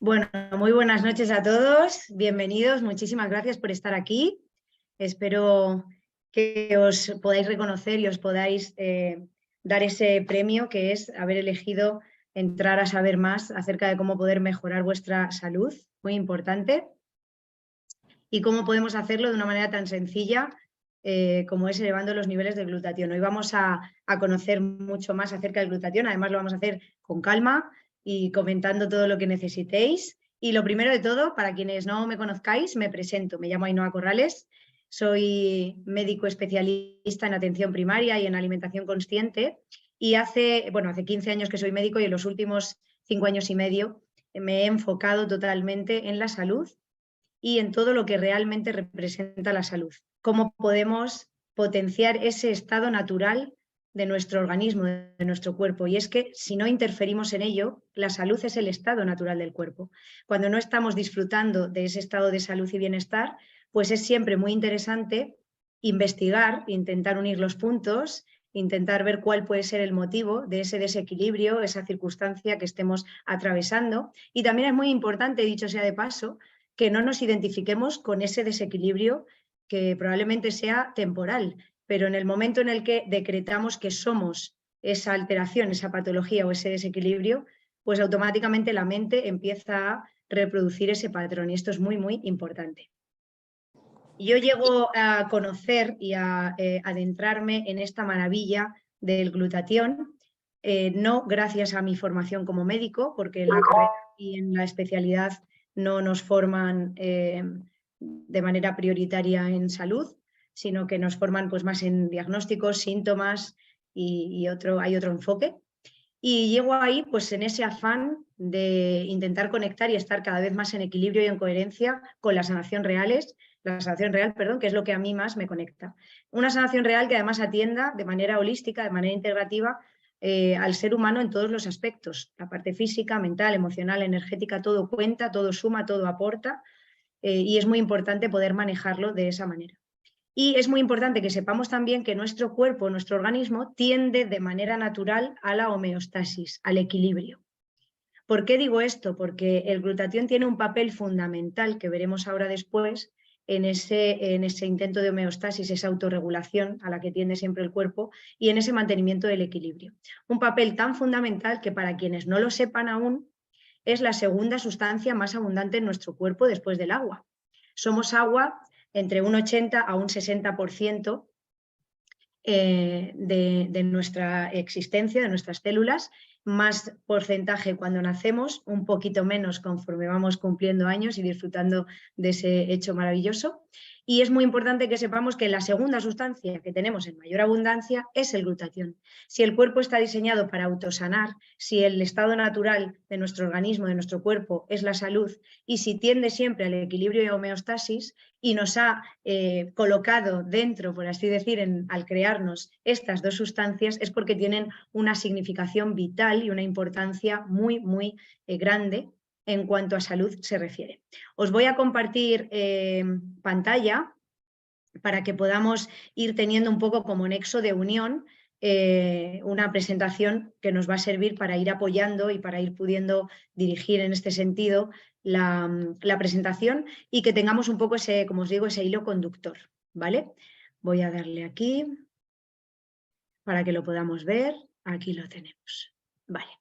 Bueno, muy buenas noches a todos, bienvenidos, muchísimas gracias por estar aquí. Espero que os podáis reconocer y os podáis dar ese premio que es haber elegido entrar a saber más acerca de cómo poder mejorar vuestra salud, muy importante, y cómo podemos hacerlo de una manera tan sencilla como es elevando los niveles de glutatión. Hoy vamos a conocer mucho más acerca del glutatión, además lo vamos a hacer con calma y comentando todo lo que necesitéis. Y lo primero de todo, para quienes no me conozcáis, me presento. Me llamo Ainhoa Corrales, soy médico especialista en atención primaria y en alimentación consciente y hace 15 años que soy médico y en los últimos 5 años y medio me he enfocado totalmente en la salud y en todo lo que realmente representa la salud. Cómo podemos potenciar ese estado natural de nuestro organismo, de nuestro cuerpo. Y es que si no interferimos en ello, la salud es el estado natural del cuerpo. Cuando no estamos disfrutando de ese estado de salud y bienestar, pues es siempre muy interesante investigar, intentar unir los puntos, intentar ver cuál puede ser el motivo de ese desequilibrio, esa circunstancia que estemos atravesando. Y también es muy importante, dicho sea de paso, que no nos identifiquemos con ese desequilibrio que probablemente sea temporal, pero en el momento en el que decretamos que somos esa alteración, esa patología o ese desequilibrio, pues automáticamente la mente empieza a reproducir ese patrón y esto es muy, muy importante. Yo llego a conocer y a adentrarme en esta maravilla del glutatión, no gracias a mi formación como médico, porque en la carrera y en la especialidad no nos forman de manera prioritaria en salud, sino que nos forman pues, más en diagnósticos, síntomas y hay otro enfoque. Y llego ahí pues, en ese afán de intentar conectar y estar cada vez más en equilibrio y en coherencia con la sanación real, que es lo que a mí más me conecta. Una sanación real que además atienda de manera holística, de manera integrativa, al ser humano en todos los aspectos. La parte física, mental, emocional, energética, todo cuenta, todo suma, todo aporta y es muy importante poder manejarlo de esa manera. Y es muy importante que sepamos también que nuestro cuerpo, nuestro organismo, tiende de manera natural a la homeostasis, al equilibrio. ¿Por qué digo esto? Porque el glutatión tiene un papel fundamental que veremos ahora después en ese intento de homeostasis, esa autorregulación a la que tiende siempre el cuerpo y en ese mantenimiento del equilibrio. Un papel tan fundamental que para quienes no lo sepan aún es la segunda sustancia más abundante en nuestro cuerpo después del agua. Somos agua entre un 80 a un 60% de nuestra existencia, de nuestras células, más porcentaje cuando nacemos, un poquito menos conforme vamos cumpliendo años y disfrutando de ese hecho maravilloso. Y es muy importante que sepamos que la segunda sustancia que tenemos en mayor abundancia es el glutatión. Si el cuerpo está diseñado para autosanar, si el estado natural de nuestro organismo, de nuestro cuerpo, es la salud, y si tiende siempre al equilibrio y homeostasis, y nos ha colocado dentro, por así decir, al crearnos estas dos sustancias, es porque tienen una significación vital y una importancia muy, muy grande en cuanto a salud se refiere. Os voy a compartir pantalla para que podamos ir teniendo un poco como nexo de unión una presentación que nos va a servir para ir apoyando y para ir pudiendo dirigir en este sentido la presentación y que tengamos un poco ese, como os digo, ese hilo conductor, ¿vale? Voy a darle aquí para que lo podamos ver. Aquí lo tenemos. Vale.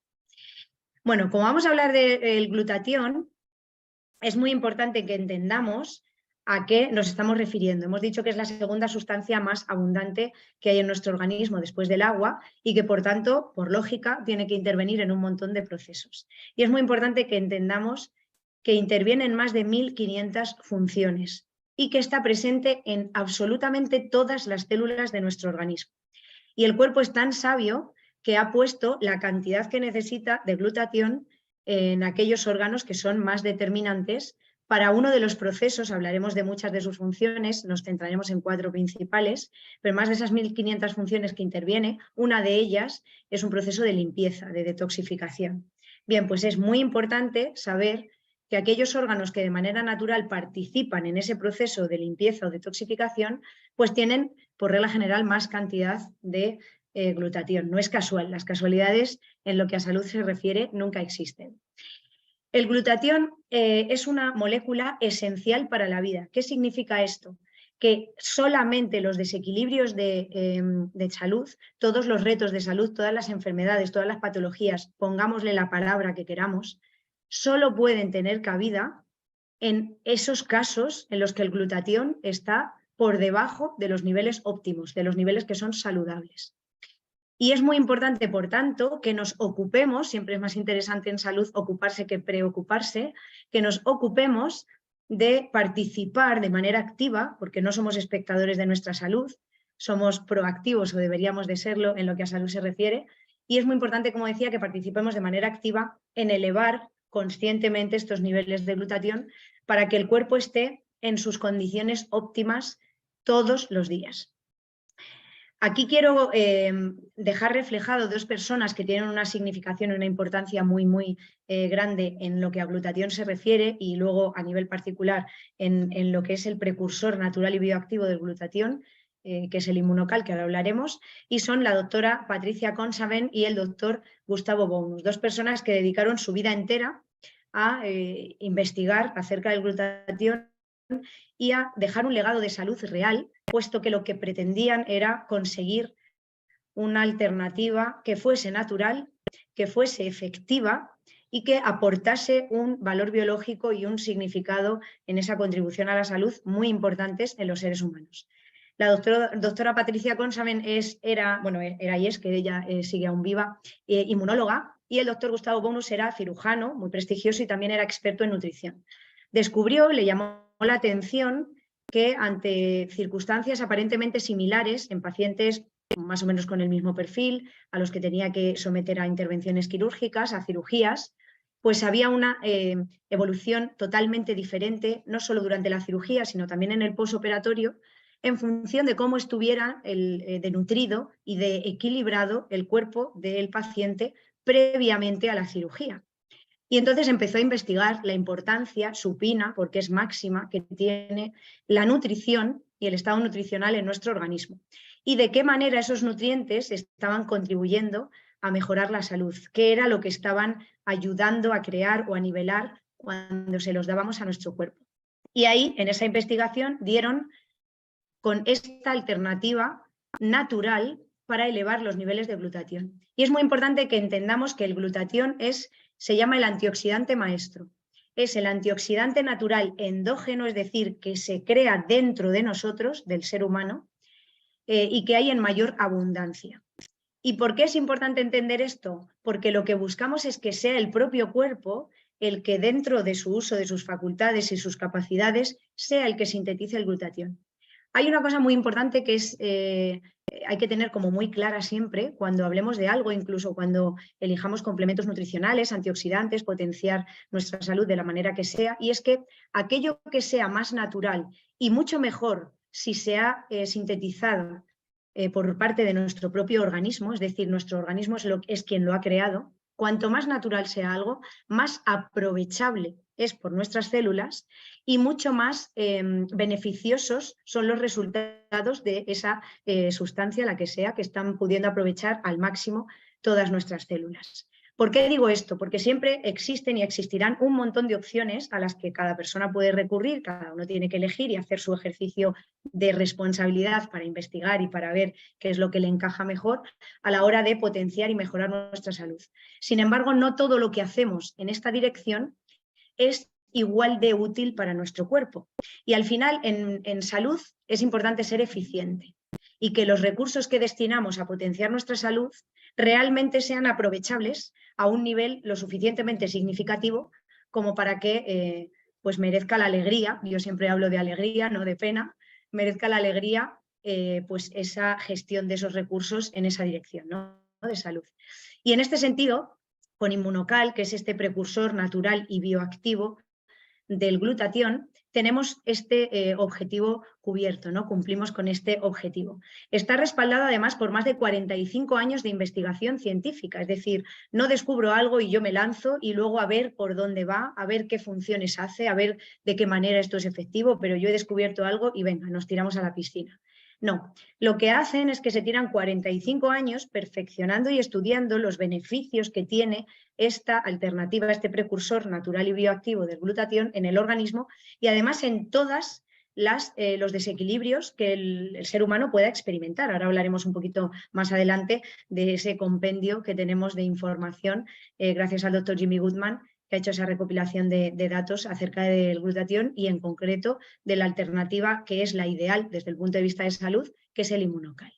Bueno, como vamos a hablar del glutatión, es muy importante que entendamos a qué nos estamos refiriendo. Hemos dicho que es la segunda sustancia más abundante que hay en nuestro organismo después del agua y que, por tanto, por lógica, tiene que intervenir en un montón de procesos. Y es muy importante que entendamos que interviene en más de 1.500 funciones y que está presente en absolutamente todas las células de nuestro organismo. Y el cuerpo es tan sabio que ha puesto la cantidad que necesita de glutatión en aquellos órganos que son más determinantes para uno de los procesos. Hablaremos de muchas de sus funciones, nos centraremos en 4 principales, pero más de esas 1.500 funciones que interviene, una de ellas es un proceso de limpieza, de detoxificación. Bien, pues es muy importante saber que aquellos órganos que de manera natural participan en ese proceso de limpieza o detoxificación, pues tienen, por regla general, más cantidad de glutatión. No es casual, las casualidades en lo que a salud se refiere nunca existen. El glutatión es una molécula esencial para la vida. ¿Qué significa esto? Que solamente los desequilibrios de salud, todos los retos de salud, todas las enfermedades, todas las patologías, pongámosle la palabra que queramos, solo pueden tener cabida en esos casos en los que el glutatión está por debajo de los niveles óptimos, de los niveles que son saludables. Y es muy importante, por tanto, que nos ocupemos, siempre es más interesante en salud ocuparse que preocuparse, que nos ocupemos de participar de manera activa, porque no somos espectadores de nuestra salud, somos proactivos o deberíamos de serlo en lo que a salud se refiere, y es muy importante, como decía, que participemos de manera activa en elevar conscientemente estos niveles de glutatión para que el cuerpo esté en sus condiciones óptimas todos los días. Aquí quiero dejar reflejado dos personas que tienen una significación y una importancia muy grande en lo que a glutatión se refiere y luego a nivel particular en lo que es el precursor natural y bioactivo del glutatión, que es el inmunocal, que ahora hablaremos, y son la doctora Patricia Consaven y el doctor Gustavo Bounus, dos personas que dedicaron su vida entera a investigar acerca del glutatión y a dejar un legado de salud real, puesto que lo que pretendían era conseguir una alternativa que fuese natural, que fuese efectiva y que aportase un valor biológico y un significado en esa contribución a la salud muy importantes en los seres humanos. La doctora Patricia Consaven era y es, que ella sigue aún viva, inmunóloga, y el doctor Gustavo Bounus era cirujano, muy prestigioso, y también era experto en nutrición. Descubrió, le llamó la atención que ante circunstancias aparentemente similares en pacientes más o menos con el mismo perfil, a los que tenía que someter a intervenciones quirúrgicas, a cirugías, pues había una evolución totalmente diferente, no solo durante la cirugía, sino también en el posoperatorio, en función de cómo estuviera de nutrido y de equilibrado el cuerpo del paciente previamente a la cirugía. Y entonces empezó a investigar la importancia supina, porque es máxima, que tiene la nutrición y el estado nutricional en nuestro organismo. Y de qué manera esos nutrientes estaban contribuyendo a mejorar la salud, qué era lo que estaban ayudando a crear o a nivelar cuando se los dábamos a nuestro cuerpo. Y ahí, en esa investigación, dieron con esta alternativa natural para elevar los niveles de glutatión. Y es muy importante que entendamos que el glutatión se llama el antioxidante maestro. Es el antioxidante natural endógeno, es decir, que se crea dentro de nosotros, del ser humano, y que hay en mayor abundancia. ¿Y por qué es importante entender esto? Porque lo que buscamos es que sea el propio cuerpo el que dentro de su uso de sus facultades y sus capacidades sea el que sintetice el glutatión. Hay una cosa muy importante que hay que tener como muy clara siempre cuando hablemos de algo, incluso cuando elijamos complementos nutricionales, antioxidantes, potenciar nuestra salud de la manera que sea, y es que aquello que sea más natural y mucho mejor si se ha sintetizado por parte de nuestro propio organismo, es decir, nuestro organismo es quien lo ha creado, cuanto más natural sea algo, más aprovechable es por nuestras células y mucho más beneficiosos son los resultados de esa sustancia, la que sea, que están pudiendo aprovechar al máximo todas nuestras células. ¿Por qué digo esto? Porque siempre existen y existirán un montón de opciones a las que cada persona puede recurrir, cada uno tiene que elegir y hacer su ejercicio de responsabilidad para investigar y para ver qué es lo que le encaja mejor a la hora de potenciar y mejorar nuestra salud. Sin embargo, no todo lo que hacemos en esta dirección es igual de útil para nuestro cuerpo. Y al final, en salud, es importante ser eficiente y que los recursos que destinamos a potenciar nuestra salud realmente sean aprovechables a un nivel lo suficientemente significativo como para que pues merezca la alegría, yo siempre hablo de alegría, no de pena, merezca la alegría pues esa gestión de esos recursos en esa dirección, ¿no? De salud. Y en este sentido, con Inmunocal, que es este precursor natural y bioactivo del glutatión, tenemos este objetivo cubierto, ¿no? Cumplimos con este objetivo. Está respaldado además por más de 45 años de investigación científica, es decir, no descubro algo y yo me lanzo y luego a ver por dónde va, a ver qué funciones hace, a ver de qué manera esto es efectivo, pero yo he descubierto algo y venga, nos tiramos a la piscina. No, lo que hacen es que se tiran 45 años perfeccionando y estudiando los beneficios que tiene esta alternativa, este precursor natural y bioactivo del glutatión en el organismo y además en todas los desequilibrios que el ser humano pueda experimentar. Ahora hablaremos un poquito más adelante de ese compendio que tenemos de información gracias al doctor Jimmy Goodman, que ha hecho esa recopilación de datos acerca del glutatión y en concreto de la alternativa que es la ideal desde el punto de vista de salud, que es el Immunocal.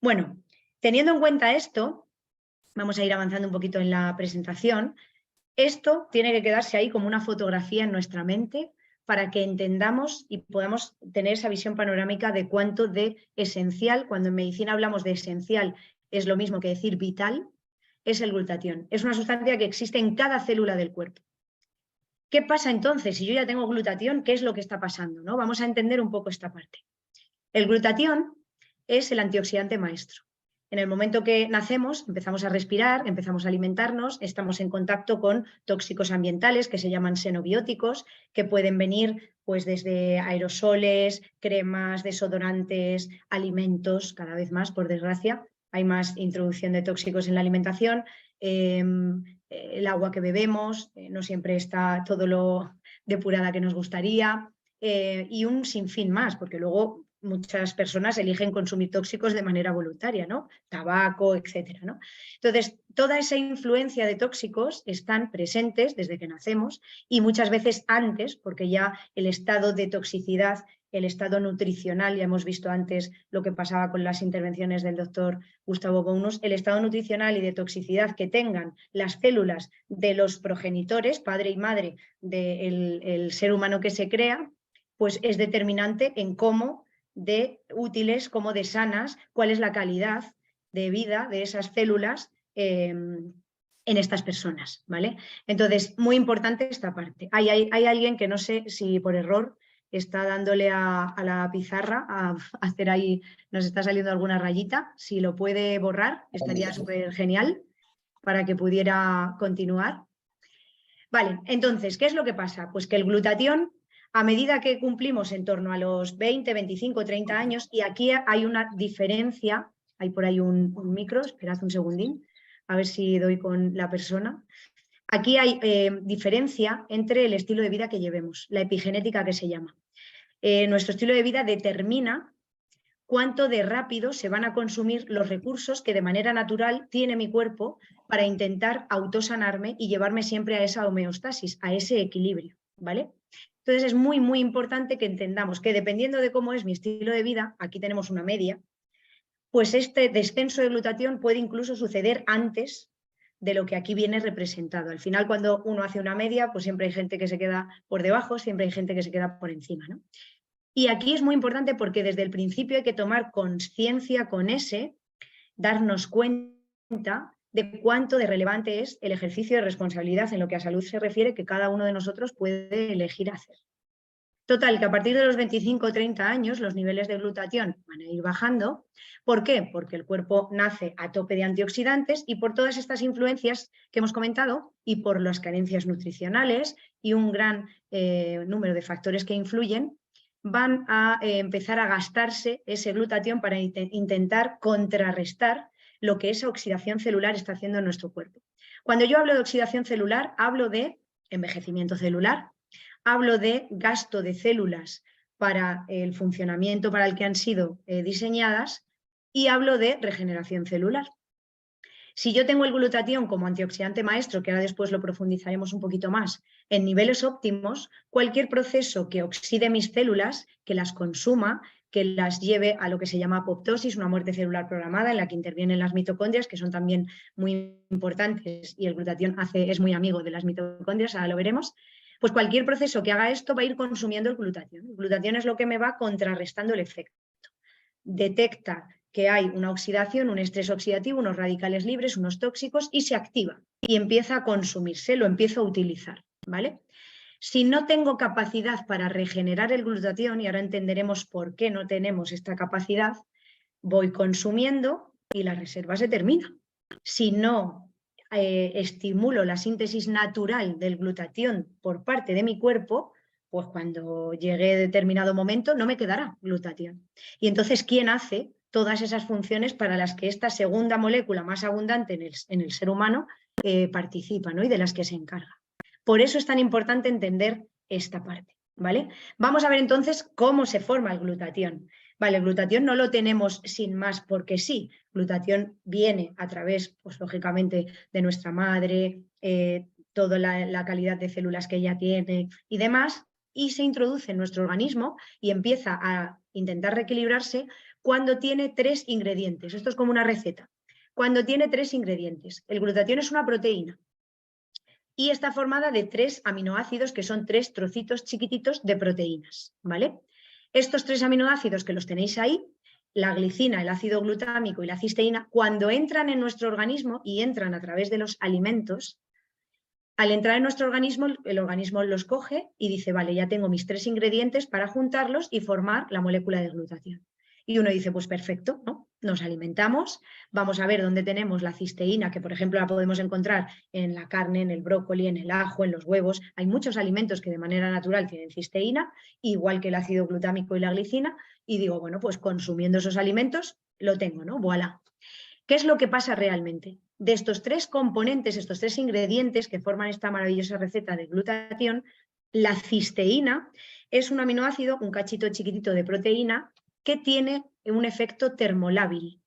Bueno, teniendo en cuenta esto, vamos a ir avanzando un poquito en la presentación. Esto tiene que quedarse ahí como una fotografía en nuestra mente para que entendamos y podamos tener esa visión panorámica de cuánto de esencial, cuando en medicina hablamos de esencial, es lo mismo que decir vital, es el glutatión. Es una sustancia que existe en cada célula del cuerpo. ¿Qué pasa entonces? Si yo ya tengo glutatión, ¿qué es lo que está pasando? ¿No? Vamos a entender un poco esta parte. El glutatión es el antioxidante maestro. En el momento que nacemos, empezamos a respirar, empezamos a alimentarnos, estamos en contacto con tóxicos ambientales que se llaman xenobióticos, que pueden venir pues, desde aerosoles, cremas, desodorantes, alimentos, cada vez más, por desgracia. Hay más introducción de tóxicos en la alimentación, el agua que bebemos no siempre está todo lo depurada que nos gustaría y un sinfín más, porque luego muchas personas eligen consumir tóxicos de manera voluntaria, ¿no? Tabaco, etcétera, ¿no? Entonces, toda esa influencia de tóxicos están presentes desde que nacemos y muchas veces antes, porque ya el estado de toxicidad, el estado nutricional, ya hemos visto antes lo que pasaba con las intervenciones del doctor Gustavo Bounus, el estado nutricional y de toxicidad que tengan las células de los progenitores, padre y madre del ser humano que se crea, pues es determinante en cómo de útiles como de sanas, cuál es la calidad de vida de esas células en estas personas, ¿vale? Entonces, muy importante esta parte. Hay alguien que no sé si por error está dándole a la pizarra a hacer ahí, nos está saliendo alguna rayita, si lo puede borrar estaría súper genial para que pudiera continuar. Vale, entonces, ¿qué es lo que pasa? Pues que el glutatión, a medida que cumplimos en torno a los 20, 25, 30 años, y aquí hay una diferencia, hay por ahí un micro, esperad un segundín, a ver si doy con la persona. Aquí hay diferencia entre el estilo de vida que llevemos, la epigenética que se llama. Nuestro estilo de vida determina cuánto de rápido se van a consumir los recursos que de manera natural tiene mi cuerpo para intentar autosanarme y llevarme siempre a esa homeostasis, a ese equilibrio, ¿vale? Entonces es muy, muy importante que entendamos que dependiendo de cómo es mi estilo de vida, aquí tenemos una media, pues este descenso de glutatión puede incluso suceder antes de lo que aquí viene representado. Al final, cuando uno hace una media, pues siempre hay gente que se queda por debajo, siempre hay gente que se queda por encima, ¿no? Y aquí es muy importante porque desde el principio hay que tomar conciencia con darnos cuenta de cuánto de relevante es el ejercicio de responsabilidad en lo que a salud se refiere que cada uno de nosotros puede elegir hacer. Total, que a partir de los 25 o 30 años los niveles de glutatión van a ir bajando. ¿Por qué? Porque el cuerpo nace a tope de antioxidantes y por todas estas influencias que hemos comentado y por las carencias nutricionales y un gran número de factores que influyen, van a empezar a gastarse ese glutatión para intentar contrarrestar lo que esa oxidación celular está haciendo en nuestro cuerpo. Cuando yo hablo de oxidación celular, hablo de envejecimiento celular, hablo de gasto de células para el funcionamiento para el que han sido diseñadas y hablo de regeneración celular. Si yo tengo el glutatión como antioxidante maestro, que ahora después lo profundizaremos un poquito más, en niveles óptimos, cualquier proceso que oxide mis células, que las consuma, que las lleve a lo que se llama apoptosis, una muerte celular programada en la que intervienen las mitocondrias, que son también muy importantes y el glutatión es muy amigo de las mitocondrias, ahora lo veremos, pues cualquier proceso que haga esto va a ir consumiendo el glutatión. El glutatión es lo que me va contrarrestando el efecto. Detecta que hay una oxidación, un estrés oxidativo, unos radicales libres, unos tóxicos y se activa y empieza a consumirse, lo empiezo a utilizar, ¿vale? Si no tengo capacidad para regenerar el glutatión, y ahora entenderemos por qué no tenemos esta capacidad, voy consumiendo y la reserva se termina. Si no estimulo la síntesis natural del glutatión por parte de mi cuerpo, pues cuando llegue determinado momento no me quedará glutatión. Y entonces, ¿quién hace todas esas funciones para las que esta segunda molécula más abundante en el ser humano participa, ¿no? Y de las que se encarga? Por eso es tan importante entender esta parte, ¿vale? Vamos a ver entonces cómo se forma el glutatión. Vale, el glutatión no lo tenemos sin más porque sí. Glutatión viene a través, pues lógicamente, de nuestra madre, toda la calidad de células que ella tiene y demás, y se introduce en nuestro organismo y empieza a intentar reequilibrarse cuando tiene 3 ingredientes. Esto es como una receta. Cuando tiene 3 ingredientes. El glutatión es una proteína y está formada de 3 aminoácidos que son 3 trocitos chiquititos de proteínas, ¿vale? Estos 3 aminoácidos que los tenéis ahí, la glicina, el ácido glutámico y la cisteína, cuando entran en nuestro organismo y entran a través de los alimentos, al entrar en nuestro organismo, el organismo los coge y dice, vale, ya tengo mis 3 ingredientes para juntarlos y formar la molécula de glutatión. Y uno dice, pues perfecto, ¿no? Nos alimentamos, vamos a ver dónde tenemos la cisteína, que por ejemplo la podemos encontrar en la carne, en el brócoli, en el ajo, en los huevos. Hay muchos alimentos que de manera natural tienen cisteína, igual que el ácido glutámico y la glicina, y digo, bueno, pues consumiendo esos alimentos lo tengo, ¿no? Voilà. ¿Qué es lo que pasa realmente? De estos 3 componentes, estos 3 ingredientes que forman esta maravillosa receta de glutatión, la cisteína es un aminoácido, un cachito chiquitito de proteína, que tiene un efecto termolábil.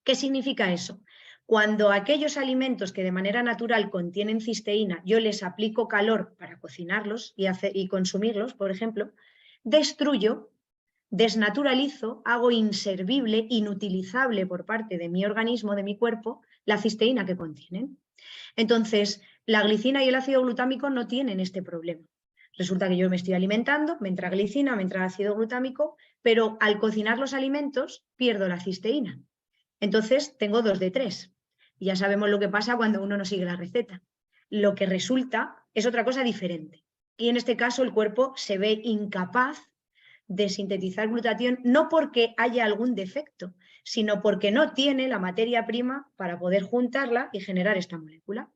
¿Qué significa eso? Cuando aquellos alimentos que de manera natural contienen cisteína, yo les aplico calor para cocinarlos y consumirlos, por ejemplo, destruyo, desnaturalizo, hago inservible, inutilizable por parte de mi organismo, de mi cuerpo, la cisteína que contienen. Entonces, la glicina y el ácido glutámico no tienen este problema. Resulta que yo me estoy alimentando, me entra glicina, me entra ácido glutámico, pero al cocinar los alimentos pierdo la cisteína. Entonces tengo 2 de 3. Y ya sabemos lo que pasa cuando uno no sigue la receta. Lo que resulta es otra cosa diferente. Y en este caso el cuerpo se ve incapaz de sintetizar glutatión, no porque haya algún defecto, sino porque no tiene la materia prima para poder juntarla y generar esta molécula.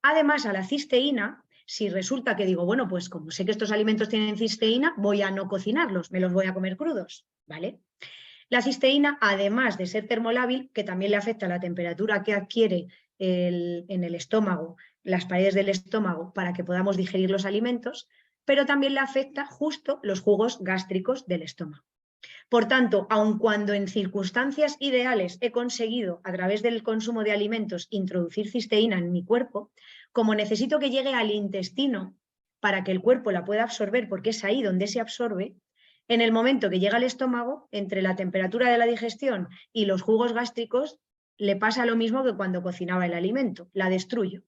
Además, a la cisteína, si resulta que digo, bueno, pues como sé que estos alimentos tienen cisteína, voy a no cocinarlos, me los voy a comer crudos, ¿vale? La cisteína, además de ser termolábil, que también le afecta a la temperatura que adquiere en el estómago, las paredes del estómago, para que podamos digerir los alimentos, pero también le afecta justo los jugos gástricos del estómago. Por tanto, aun cuando en circunstancias ideales he conseguido, a través del consumo de alimentos, introducir cisteína en mi cuerpo, como necesito que llegue al intestino para que el cuerpo la pueda absorber, porque es ahí donde se absorbe, en el momento que llega al estómago, entre la temperatura de la digestión y los jugos gástricos, le pasa lo mismo que cuando cocinaba el alimento, la destruyo.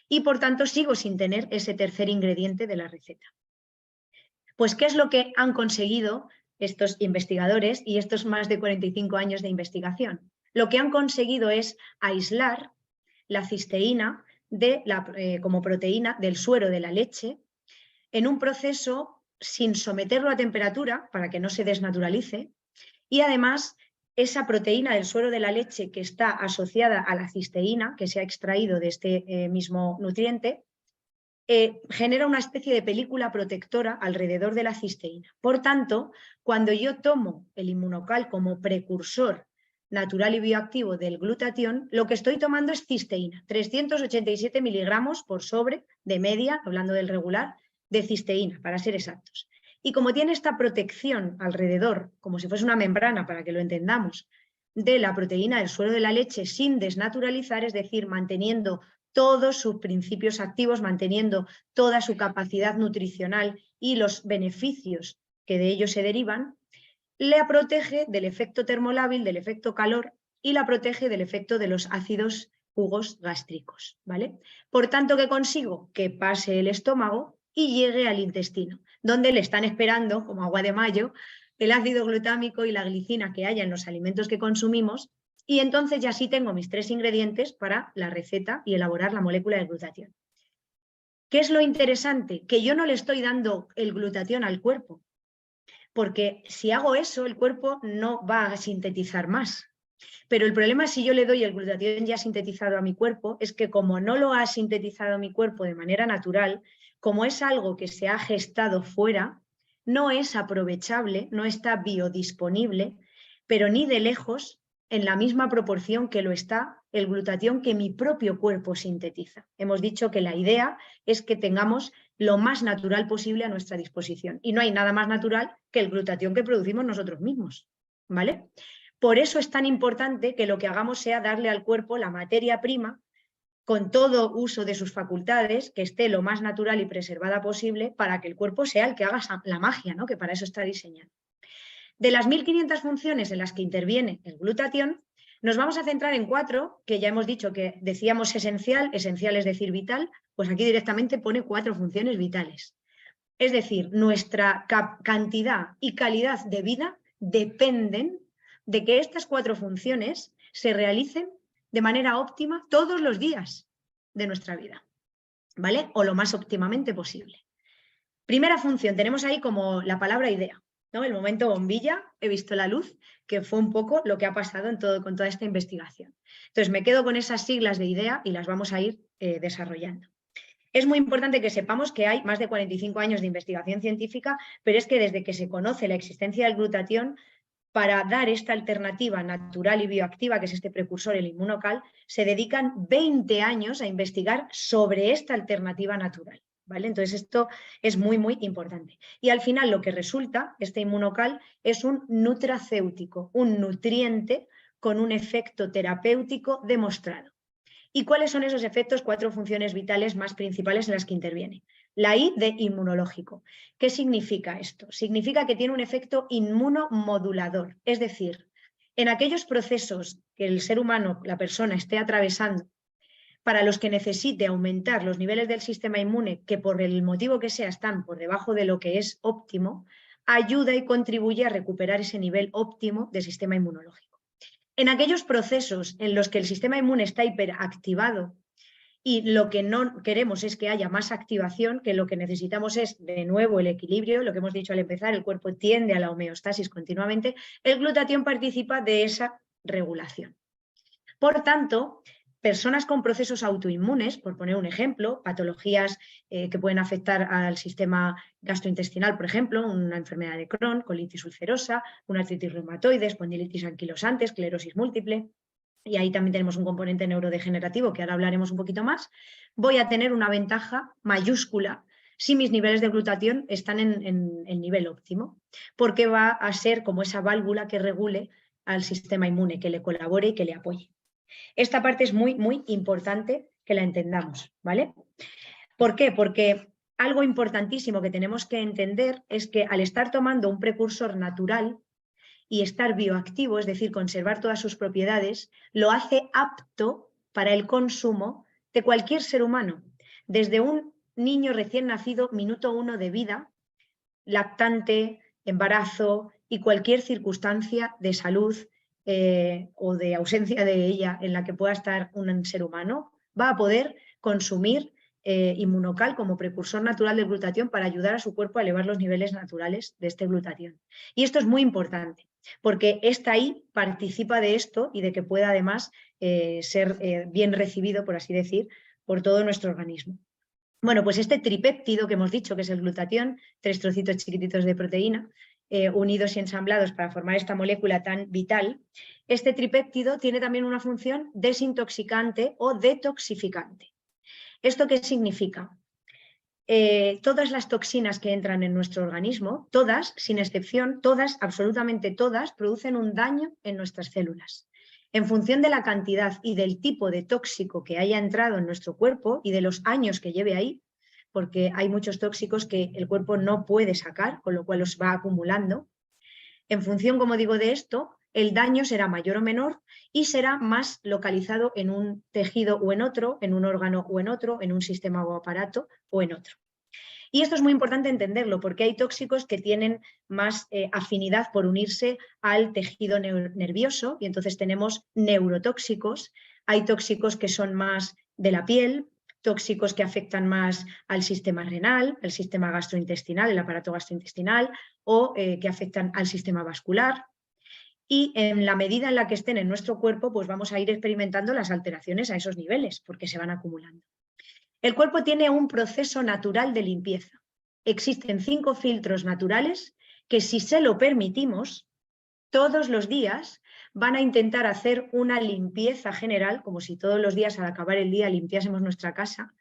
Y por tanto sigo sin tener ese tercer ingrediente de la receta. Pues, ¿qué es lo que han conseguido estos investigadores y estos más de 45 años de investigación? Lo que han conseguido es aislar la cisteína como proteína del suero de la leche en un proceso sin someterlo a temperatura para que no se desnaturalice, y además esa proteína del suero de la leche que está asociada a la cisteína que se ha extraído de este mismo nutriente, genera una especie de película protectora alrededor de la cisteína. Por tanto, cuando yo tomo el inmunocal como precursor natural y bioactivo del glutatión, lo que estoy tomando es cisteína, 387 miligramos por sobre de media, hablando del regular, de cisteína, para ser exactos. Y como tiene esta protección alrededor, como si fuese una membrana, para que lo entendamos, de la proteína del suero de la leche sin desnaturalizar, es decir, manteniendo todos sus principios activos, manteniendo toda su capacidad nutricional y los beneficios que de ello se derivan, le protege del efecto termolábil, del efecto calor, y la protege del efecto de los ácidos jugos gástricos, ¿vale? Por tanto, ¿qué consigo? Que pase el estómago y llegue al intestino, donde le están esperando, como agua de mayo, el ácido glutámico y la glicina que haya en los alimentos que consumimos, y entonces ya sí tengo mis 3 ingredientes para la receta y elaborar la molécula de glutatión. ¿Qué es lo interesante? Que yo no le estoy dando el glutatión al cuerpo, porque si hago eso, el cuerpo no va a sintetizar más. Pero el problema si yo le doy el glutatión ya sintetizado a mi cuerpo es que como no lo ha sintetizado mi cuerpo de manera natural, como es algo que se ha gestado fuera, no es aprovechable, no está biodisponible, pero ni de lejos en la misma proporción que lo está el glutatión que mi propio cuerpo sintetiza. Hemos dicho que la idea es que tengamos lo más natural posible a nuestra disposición. Y no hay nada más natural que el glutatión que producimos nosotros mismos, ¿vale? Por eso es tan importante que lo que hagamos sea darle al cuerpo la materia prima con todo uso de sus facultades, que esté lo más natural y preservada posible para que el cuerpo sea el que haga la magia, ¿no? Que para eso está diseñado. De las 1500 funciones en las que interviene el glutatión, nos vamos a centrar en 4, que ya hemos dicho que decíamos esencial es decir vital, pues aquí directamente pone 4 funciones vitales. Es decir, nuestra cantidad y calidad de vida dependen de que estas 4 funciones se realicen de manera óptima todos los días de nuestra vida, ¿vale? O lo más óptimamente posible. Primera función, tenemos ahí como la palabra idea, ¿no? El momento bombilla, he visto la luz, que fue un poco lo que ha pasado con toda esta investigación. Entonces me quedo con esas siglas de idea y las vamos a ir desarrollando. Es muy importante que sepamos que hay más de 45 años de investigación científica, pero es que desde que se conoce la existencia del glutatión, para dar esta alternativa natural y bioactiva, que es este precursor, el inmunocal, se dedican 20 años a investigar sobre esta alternativa natural, ¿vale? Entonces esto es muy, muy importante. Y al final lo que resulta, este inmunocal, es un nutracéutico, un nutriente con un efecto terapéutico demostrado. ¿Y cuáles son esos efectos? 4 funciones vitales más principales en las que interviene. La I de inmunológico. ¿Qué significa esto? Significa que tiene un efecto inmunomodulador, es decir, en aquellos procesos que el ser humano, la persona, esté atravesando, para los que necesite aumentar los niveles del sistema inmune, que por el motivo que sea están por debajo de lo que es óptimo, ayuda y contribuye a recuperar ese nivel óptimo del sistema inmunológico. En aquellos procesos en los que el sistema inmune está hiperactivado y lo que no queremos es que haya más activación, que lo que necesitamos es de nuevo el equilibrio, lo que hemos dicho al empezar, el cuerpo tiende a la homeostasis continuamente, el glutatión participa de esa regulación. Por tanto, personas con procesos autoinmunes, por poner un ejemplo, patologías que pueden afectar al sistema gastrointestinal, por ejemplo, una enfermedad de Crohn, colitis ulcerosa, una artritis reumatoide, espondilitis anquilosante, esclerosis múltiple, y ahí también tenemos un componente neurodegenerativo que ahora hablaremos un poquito más, voy a tener una ventaja mayúscula si mis niveles de glutatión están en el nivel óptimo, porque va a ser como esa válvula que regule al sistema inmune, que le colabore y que le apoye. Esta parte es muy, muy importante que la entendamos, ¿vale? ¿Por qué? Porque algo importantísimo que tenemos que entender es que al estar tomando un precursor natural y estar bioactivo, es decir, conservar todas sus propiedades, lo hace apto para el consumo de cualquier ser humano, desde un niño recién nacido, minuto 1 de vida, lactante, embarazo y cualquier circunstancia de salud o de ausencia de ella en la que pueda estar un ser humano, va a poder consumir inmunocal como precursor natural del glutatión para ayudar a su cuerpo a elevar los niveles naturales de este glutatión. Y esto es muy importante, porque esta I participa de esto y de que pueda además ser bien recibido, por así decir, por todo nuestro organismo. Bueno, pues este tripéptido que hemos dicho, que es el glutatión, 3 trocitos chiquititos de proteína, unidos y ensamblados para formar esta molécula tan vital, este tripéptido tiene también una función desintoxicante o detoxificante. ¿Esto qué significa? Todas las toxinas que entran en nuestro organismo, todas, sin excepción, todas, absolutamente todas, producen un daño en nuestras células. En función de la cantidad y del tipo de tóxico que haya entrado en nuestro cuerpo y de los años que lleve ahí, porque hay muchos tóxicos que el cuerpo no puede sacar, con lo cual los va acumulando, en función, como digo, de esto, el daño será mayor o menor y será más localizado en un tejido o en otro, en un órgano o en otro, en un sistema o aparato o en otro. Y esto es muy importante entenderlo porque hay tóxicos que tienen más afinidad por unirse al tejido nervioso y entonces tenemos neurotóxicos, hay tóxicos que son más de la piel, tóxicos que afectan más al sistema renal, el sistema gastrointestinal, el aparato gastrointestinal o que afectan al sistema vascular. y en la medida en la que estén en nuestro cuerpo, pues vamos a ir experimentando las alteraciones a esos niveles, porque se van acumulando. El cuerpo tiene un proceso natural de limpieza. Existen 5 filtros naturales que, si se lo permitimos, todos los días van a intentar hacer una limpieza general, como si todos los días al acabar el día limpiásemos nuestra casa,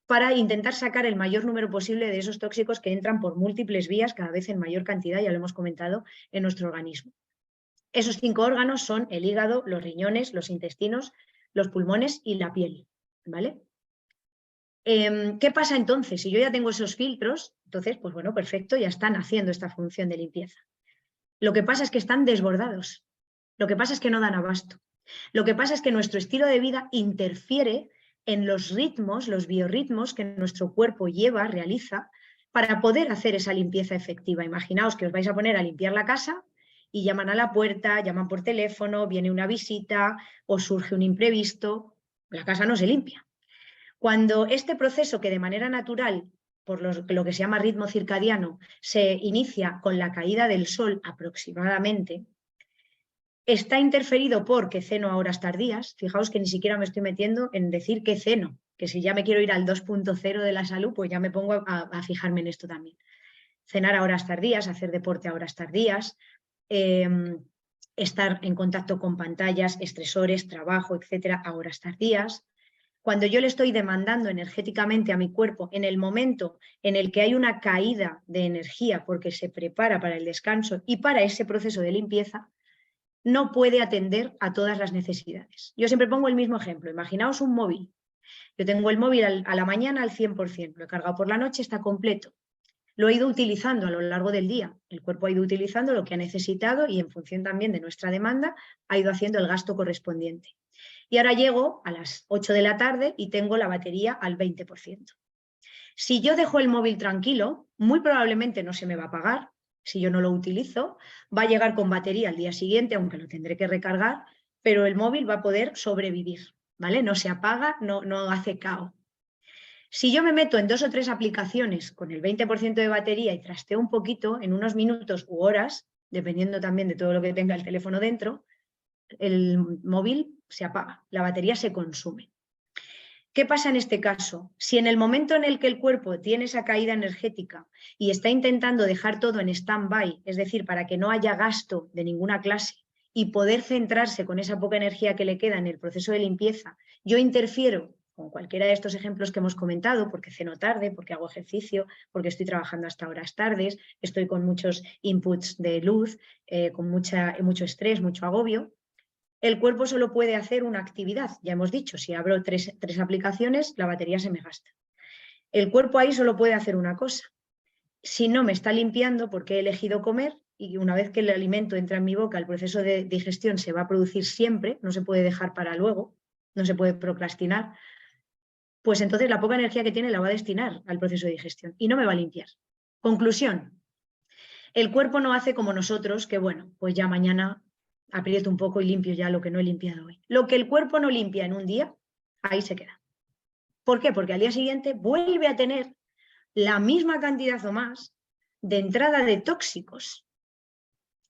para intentar sacar el mayor número posible de esos tóxicos que entran por múltiples vías, cada vez en mayor cantidad, ya lo hemos comentado, en nuestro organismo. Esos 5 órganos son el hígado, los riñones, los intestinos, los pulmones y la piel, ¿vale? ¿Qué pasa entonces? Si yo ya tengo esos filtros, entonces, pues bueno, perfecto, ya están haciendo esta función de limpieza. Lo que pasa es que están desbordados. Lo que pasa es que no dan abasto. Lo que pasa es que nuestro estilo de vida interfiere en los ritmos, los biorritmos que nuestro cuerpo lleva, realiza, para poder hacer esa limpieza efectiva. Imaginaos que os vais a poner a limpiar la casa y llaman a la puerta, llaman por teléfono, viene una visita o surge un imprevisto, la casa no se limpia. Cuando este proceso, que de manera natural, por lo que se llama ritmo circadiano, se inicia con la caída del sol aproximadamente, está interferido por que ceno a horas tardías. Fijaos que ni siquiera me estoy metiendo en decir qué ceno, que si ya me quiero ir al 2.0 de la salud, pues ya me pongo a fijarme en esto también. Cenar a horas tardías, hacer deporte a horas tardías, estar en contacto con pantallas, estresores, trabajo, etcétera, a horas tardías. Cuando yo le estoy demandando energéticamente a mi cuerpo en el momento en el que hay una caída de energía porque se prepara para el descanso y para ese proceso de limpieza, no puede atender a todas las necesidades. Yo siempre pongo el mismo ejemplo. Imaginaos un móvil. Yo tengo el móvil a la mañana al 100%, lo he cargado por la noche, está completo. Lo he ido utilizando a lo largo del día. El cuerpo ha ido utilizando lo que ha necesitado y en función también de nuestra demanda ha ido haciendo el gasto correspondiente. Y ahora llego a las 8 de la tarde y tengo la batería al 20%. Si yo dejo el móvil tranquilo, muy probablemente no se me va a apagar. Si yo no lo utilizo, va a llegar con batería al día siguiente, aunque lo tendré que recargar, pero el móvil va a poder sobrevivir, ¿vale? No se apaga, no hace caos. Si yo me meto en 2 o 3 aplicaciones con el 20% de batería y trasteo un poquito, en unos minutos u horas, dependiendo también de todo lo que tenga el teléfono dentro, el móvil se apaga, la batería se consume. ¿Qué pasa en este caso? Si en el momento en el que el cuerpo tiene esa caída energética y está intentando dejar todo en stand-by, es decir, para que no haya gasto de ninguna clase y poder centrarse con esa poca energía que le queda en el proceso de limpieza, yo interfiero con cualquiera de estos ejemplos que hemos comentado, porque ceno tarde, porque hago ejercicio, porque estoy trabajando hasta horas tardes, estoy con muchos inputs de luz, con mucho estrés, mucho agobio. El cuerpo solo puede hacer una actividad. Ya hemos dicho, si abro tres aplicaciones, la batería se me gasta. El cuerpo ahí solo puede hacer una cosa. Si no me está limpiando porque he elegido comer, y una vez que el alimento entra en mi boca, el proceso de digestión se va a producir siempre, no se puede dejar para luego, no se puede procrastinar, pues entonces la poca energía que tiene la va a destinar al proceso de digestión y no me va a limpiar. Conclusión, el cuerpo no hace como nosotros, que bueno, pues ya mañana aprieto un poco y limpio ya lo que no he limpiado hoy. Lo que el cuerpo no limpia en un día, ahí se queda. ¿Por qué? Porque al día siguiente vuelve a tener la misma cantidad o más de entrada de tóxicos.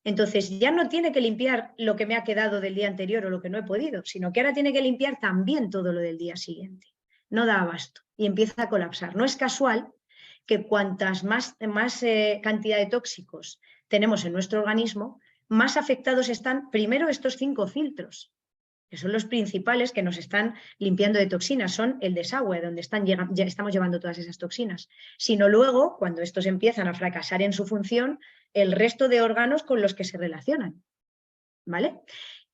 Entonces ya no tiene que limpiar lo que me ha quedado del día anterior o lo que no he podido, sino que ahora tiene que limpiar también todo lo del día siguiente. No da abasto y empieza a colapsar. No es casual que cuantas más cantidad de tóxicos tenemos en nuestro organismo, más afectados están primero estos 5 filtros, que son los principales que nos están limpiando de toxinas, son el desagüe, donde ya estamos llevando todas esas toxinas, sino luego, cuando estos empiezan a fracasar en su función, el resto de órganos con los que se relacionan, ¿vale?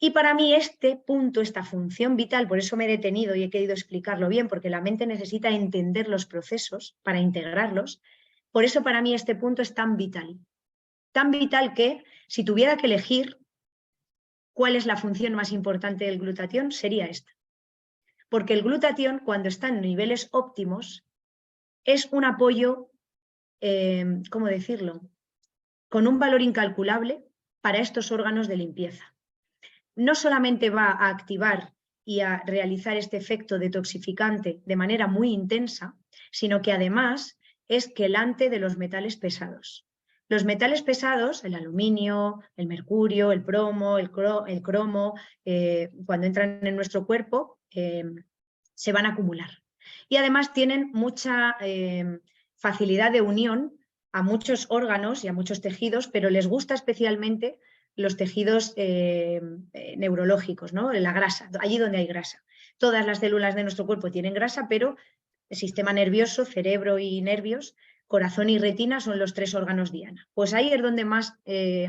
Y para mí este punto, esta función vital, por eso me he detenido y he querido explicarlo bien, porque la mente necesita entender los procesos para integrarlos, por eso para mí este punto es tan vital que si tuviera que elegir cuál es la función más importante del glutatión, sería esta. Porque el glutatión, cuando está en niveles óptimos, es un apoyo, ¿cómo decirlo?, con un valor incalculable para estos órganos de limpieza. No solamente va a activar y a realizar este efecto detoxificante de manera muy intensa, sino que además es quelante de los metales pesados. Los metales pesados, el aluminio, el mercurio, el plomo, el cromo, cuando entran en nuestro cuerpo, se van a acumular. Y además tienen mucha facilidad de unión a muchos órganos y a muchos tejidos, pero les gusta especialmente los tejidos neurológicos, ¿no? La grasa, allí donde hay grasa. Todas las células de nuestro cuerpo tienen grasa, pero el sistema nervioso, cerebro y nervios, corazón y retina son los 3 órganos diana. Pues ahí es donde más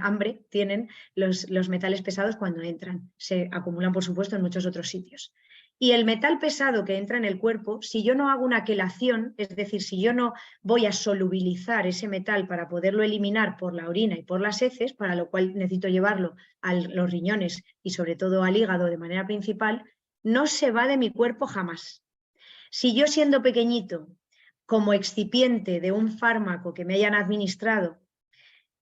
hambre tienen los metales pesados cuando entran. Se acumulan, por supuesto, en muchos otros sitios. Y el metal pesado que entra en el cuerpo, si yo no hago una quelación, es decir, si yo no voy a solubilizar ese metal para poderlo eliminar por la orina y por las heces, para lo cual necesito llevarlo a los riñones y sobre todo al hígado de manera principal, no se va de mi cuerpo jamás. Si yo siendo pequeñito, como excipiente de un fármaco que me hayan administrado,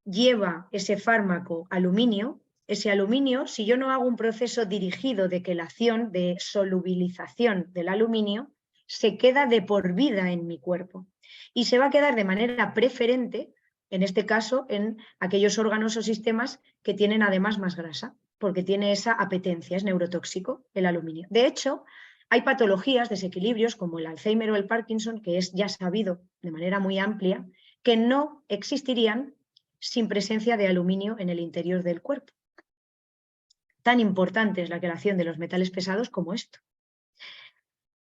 lleva ese fármaco aluminio, ese aluminio, si yo no hago un proceso dirigido de quelación, de solubilización del aluminio, se queda de por vida en mi cuerpo y se va a quedar de manera preferente, en este caso, en aquellos órganos o sistemas que tienen además más grasa, porque tiene esa apetencia, es neurotóxico el aluminio. De hecho, hay patologías, desequilibrios como el Alzheimer o el Parkinson, que es ya sabido de manera muy amplia, que no existirían sin presencia de aluminio en el interior del cuerpo. Tan importante es la quelación de los metales pesados como esto.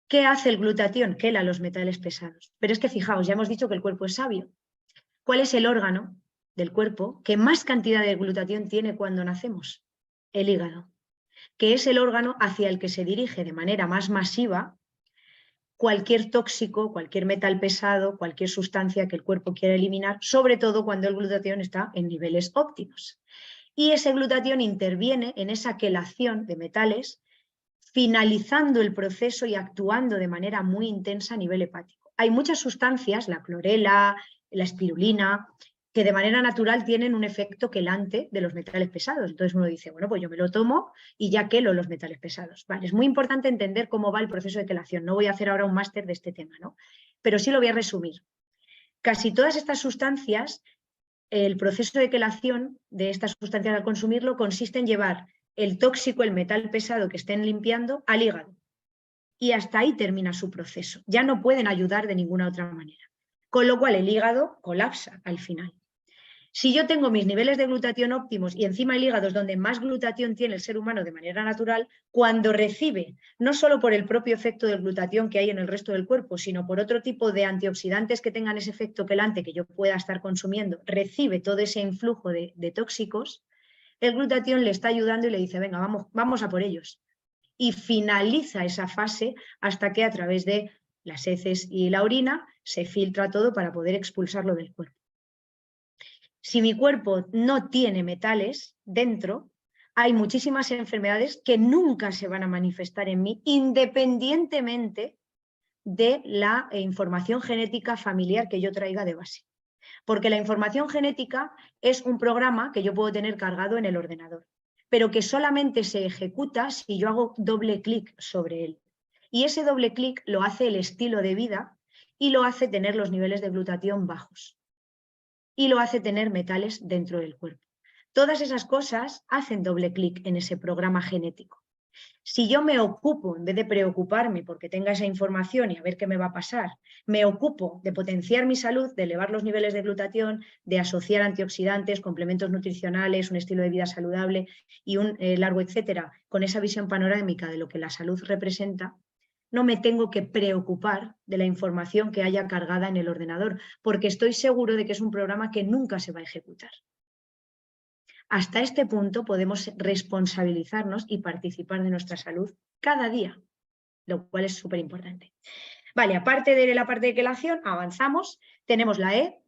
¿Qué hace el glutatión? Quela los metales pesados. Pero es que fijaos, ya hemos dicho que el cuerpo es sabio. ¿Cuál es el órgano del cuerpo que más cantidad de glutatión tiene cuando nacemos? El hígado, que es el órgano hacia el que se dirige de manera más masiva cualquier tóxico, cualquier metal pesado, cualquier sustancia que el cuerpo quiera eliminar, sobre todo cuando el glutatión está en niveles óptimos. Y ese glutatión interviene en esa quelación de metales, finalizando el proceso y actuando de manera muy intensa a nivel hepático. Hay muchas sustancias, la clorela, la espirulina, que de manera natural tienen un efecto quelante de los metales pesados. Entonces uno dice, bueno, pues yo me lo tomo y ya quelo los metales pesados. Vale, es muy importante entender cómo va el proceso de quelación. No voy a hacer ahora un máster de este tema, ¿no? Pero sí lo voy a resumir. Casi todas estas sustancias, el proceso de quelación de estas sustancias al consumirlo consiste en llevar el tóxico, el metal pesado que estén limpiando al hígado. Y hasta ahí termina su proceso. Ya no pueden ayudar de ninguna otra manera. Con lo cual el hígado colapsa al final. Si yo tengo mis niveles de glutatión óptimos y encima el hígado es donde más glutatión tiene el ser humano de manera natural, cuando recibe, no solo por el propio efecto del glutatión que hay en el resto del cuerpo, sino por otro tipo de antioxidantes que tengan ese efecto quelante que yo pueda estar consumiendo, recibe todo ese influjo de tóxicos, el glutatión le está ayudando y le dice, venga, vamos a por ellos. Y finaliza esa fase hasta que a través de las heces y la orina se filtra todo para poder expulsarlo del cuerpo. Si mi cuerpo no tiene metales dentro, hay muchísimas enfermedades que nunca se van a manifestar en mí, independientemente de la información genética familiar que yo traiga de base. Porque la información genética es un programa que yo puedo tener cargado en el ordenador, pero que solamente se ejecuta si yo hago doble clic sobre él. Y ese doble clic lo hace el estilo de vida y lo hace tener los niveles de glutatión bajos. Y lo hace tener metales dentro del cuerpo. Todas esas cosas hacen doble clic en ese programa genético. Si yo me ocupo, en vez de preocuparme porque tenga esa información y a ver qué me va a pasar, me ocupo de potenciar mi salud, de elevar los niveles de glutatión, de asociar antioxidantes, complementos nutricionales, un estilo de vida saludable y un largo etcétera, con esa visión panorámica de lo que la salud representa, no me tengo que preocupar de la información que haya cargada en el ordenador, porque estoy seguro de que es un programa que nunca se va a ejecutar. Hasta este punto podemos responsabilizarnos y participar de nuestra salud cada día, lo cual es súper importante. Vale, aparte de la parte de quelación, avanzamos, tenemos la E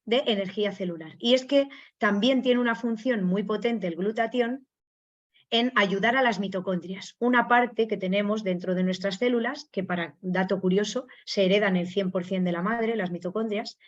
de energía celular. Y es que también tiene una función muy potente el glutatión en ayudar a las mitocondrias, una parte que tenemos dentro de nuestras células, que para dato curioso se heredan el 100% de la madre, las mitocondrias,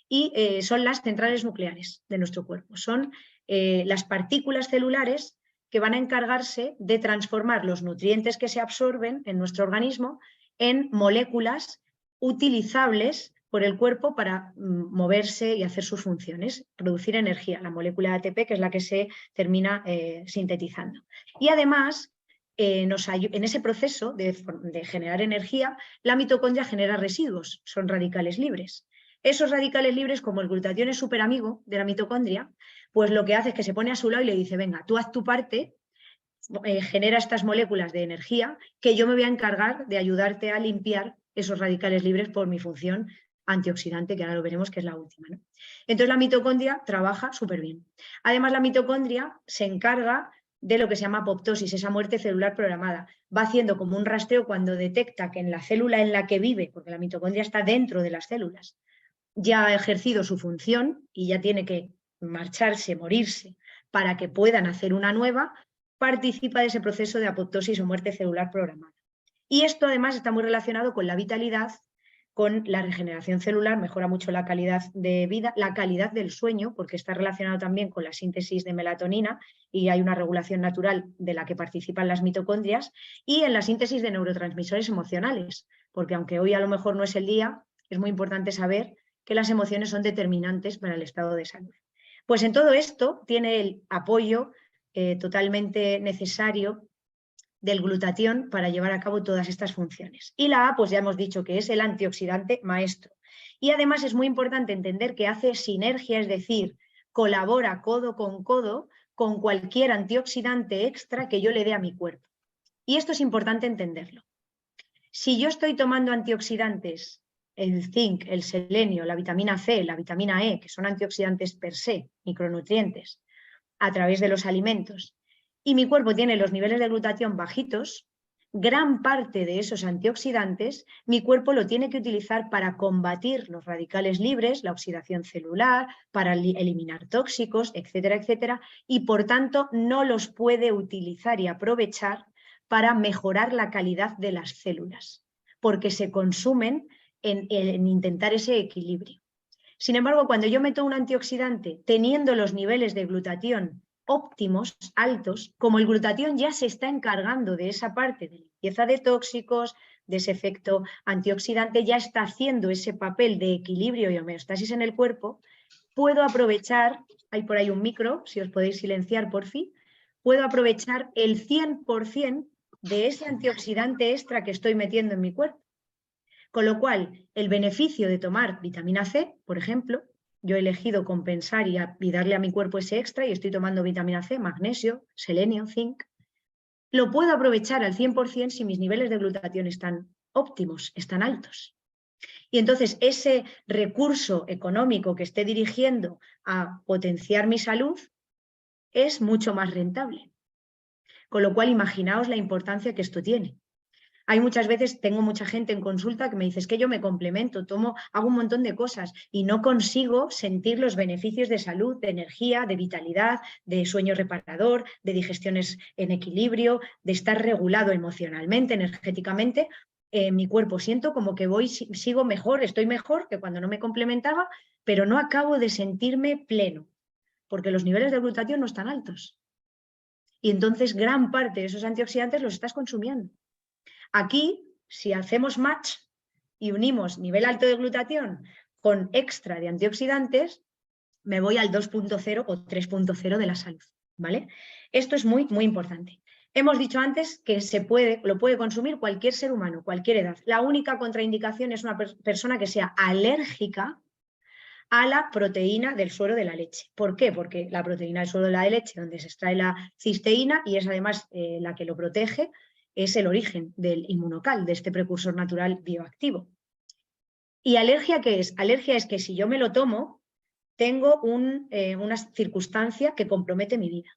y son las centrales nucleares de nuestro cuerpo. Son las partículas celulares que van a encargarse de transformar los nutrientes que se absorben en nuestro organismo en moléculas utilizables por el cuerpo para moverse y hacer sus funciones, producir energía, la molécula de ATP, que es la que se termina sintetizando. Y además, en ese proceso de generar energía, la mitocondria genera residuos, son radicales libres. Esos radicales libres, como el glutatión es súper amigo de la mitocondria, pues lo que hace es que se pone a su lado y le dice, venga, tú haz tu parte, genera estas moléculas de energía, que yo me voy a encargar de ayudarte a limpiar esos radicales libres por mi función antioxidante, que ahora lo veremos que es la última, ¿no? Entonces la mitocondria trabaja súper bien. Además, la mitocondria se encarga de lo que se llama apoptosis, esa muerte celular programada. Va haciendo como un rastreo cuando detecta que en la célula en la que vive, porque la mitocondria está dentro de las células, ya ha ejercido su función y ya tiene que marcharse, morirse, para que puedan hacer una nueva, participa de ese proceso de apoptosis o muerte celular programada. Y esto además está muy relacionado con la vitalidad, con la regeneración celular, mejora mucho la calidad de vida, la calidad del sueño, porque está relacionado también con la síntesis de melatonina y hay una regulación natural de la que participan las mitocondrias, y en la síntesis de neurotransmisores emocionales, porque aunque hoy a lo mejor no es el día, es muy importante saber que las emociones son determinantes para el estado de salud. Pues en todo esto tiene el apoyo totalmente necesario del glutatión para llevar a cabo todas estas funciones. Y la A, pues ya hemos dicho que es el antioxidante maestro. Y además es muy importante entender que hace sinergia, es decir, colabora codo con cualquier antioxidante extra que yo le dé a mi cuerpo. Y esto es importante entenderlo. Si yo estoy tomando antioxidantes, el zinc, el selenio, la vitamina C, la vitamina E, que son antioxidantes per se, micronutrientes, a través de los alimentos, y mi cuerpo tiene los niveles de glutatión bajitos, gran parte de esos antioxidantes mi cuerpo lo tiene que utilizar para combatir los radicales libres, la oxidación celular, para eliminar tóxicos, etcétera, etcétera, y por tanto no los puede utilizar y aprovechar para mejorar la calidad de las células, porque se consumen en intentar ese equilibrio. Sin embargo, cuando yo meto un antioxidante teniendo los niveles de glutatión óptimos, altos, como el glutatión ya se está encargando de esa parte de limpieza de tóxicos, de ese efecto antioxidante, ya está haciendo ese papel de equilibrio y homeostasis en el cuerpo, puedo aprovechar, hay por ahí un micro, si os podéis silenciar por fin, puedo aprovechar el 100% de ese antioxidante extra que estoy metiendo en mi cuerpo. Con lo cual, el beneficio de tomar vitamina C, por ejemplo, yo he elegido compensar y darle a mi cuerpo ese extra y estoy tomando vitamina C, magnesio, selenio, zinc, lo puedo aprovechar al 100% si mis niveles de glutatión están óptimos, están altos. Y entonces ese recurso económico que esté dirigiendo a potenciar mi salud es mucho más rentable. Con lo cual, imaginaos la importancia que esto tiene. Hay muchas veces, tengo mucha gente en consulta que me dice, es que yo me complemento, hago un montón de cosas y no consigo sentir los beneficios de salud, de energía, de vitalidad, de sueño reparador, de digestiones en equilibrio, de estar regulado emocionalmente, energéticamente. Mi cuerpo siento como que sigo mejor, estoy mejor que cuando no me complementaba, pero no acabo de sentirme pleno, porque los niveles de glutatión no están altos. Y entonces gran parte de esos antioxidantes los estás consumiendo. Aquí, si hacemos match y unimos nivel alto de glutatión con extra de antioxidantes, me voy al 2.0 o 3.0 de la salud, ¿vale? Esto es muy, muy importante. Hemos dicho antes que lo puede consumir cualquier ser humano, cualquier edad. La única contraindicación es una persona que sea alérgica a la proteína del suero de la leche. ¿Por qué? Porque la proteína del suero de la leche, donde se extrae la cisteína y es además la que lo protege, es el origen del inmunocal, de este precursor natural bioactivo. ¿Y alergia qué es? Alergia es que si yo me lo tomo, tengo una circunstancia que compromete mi vida.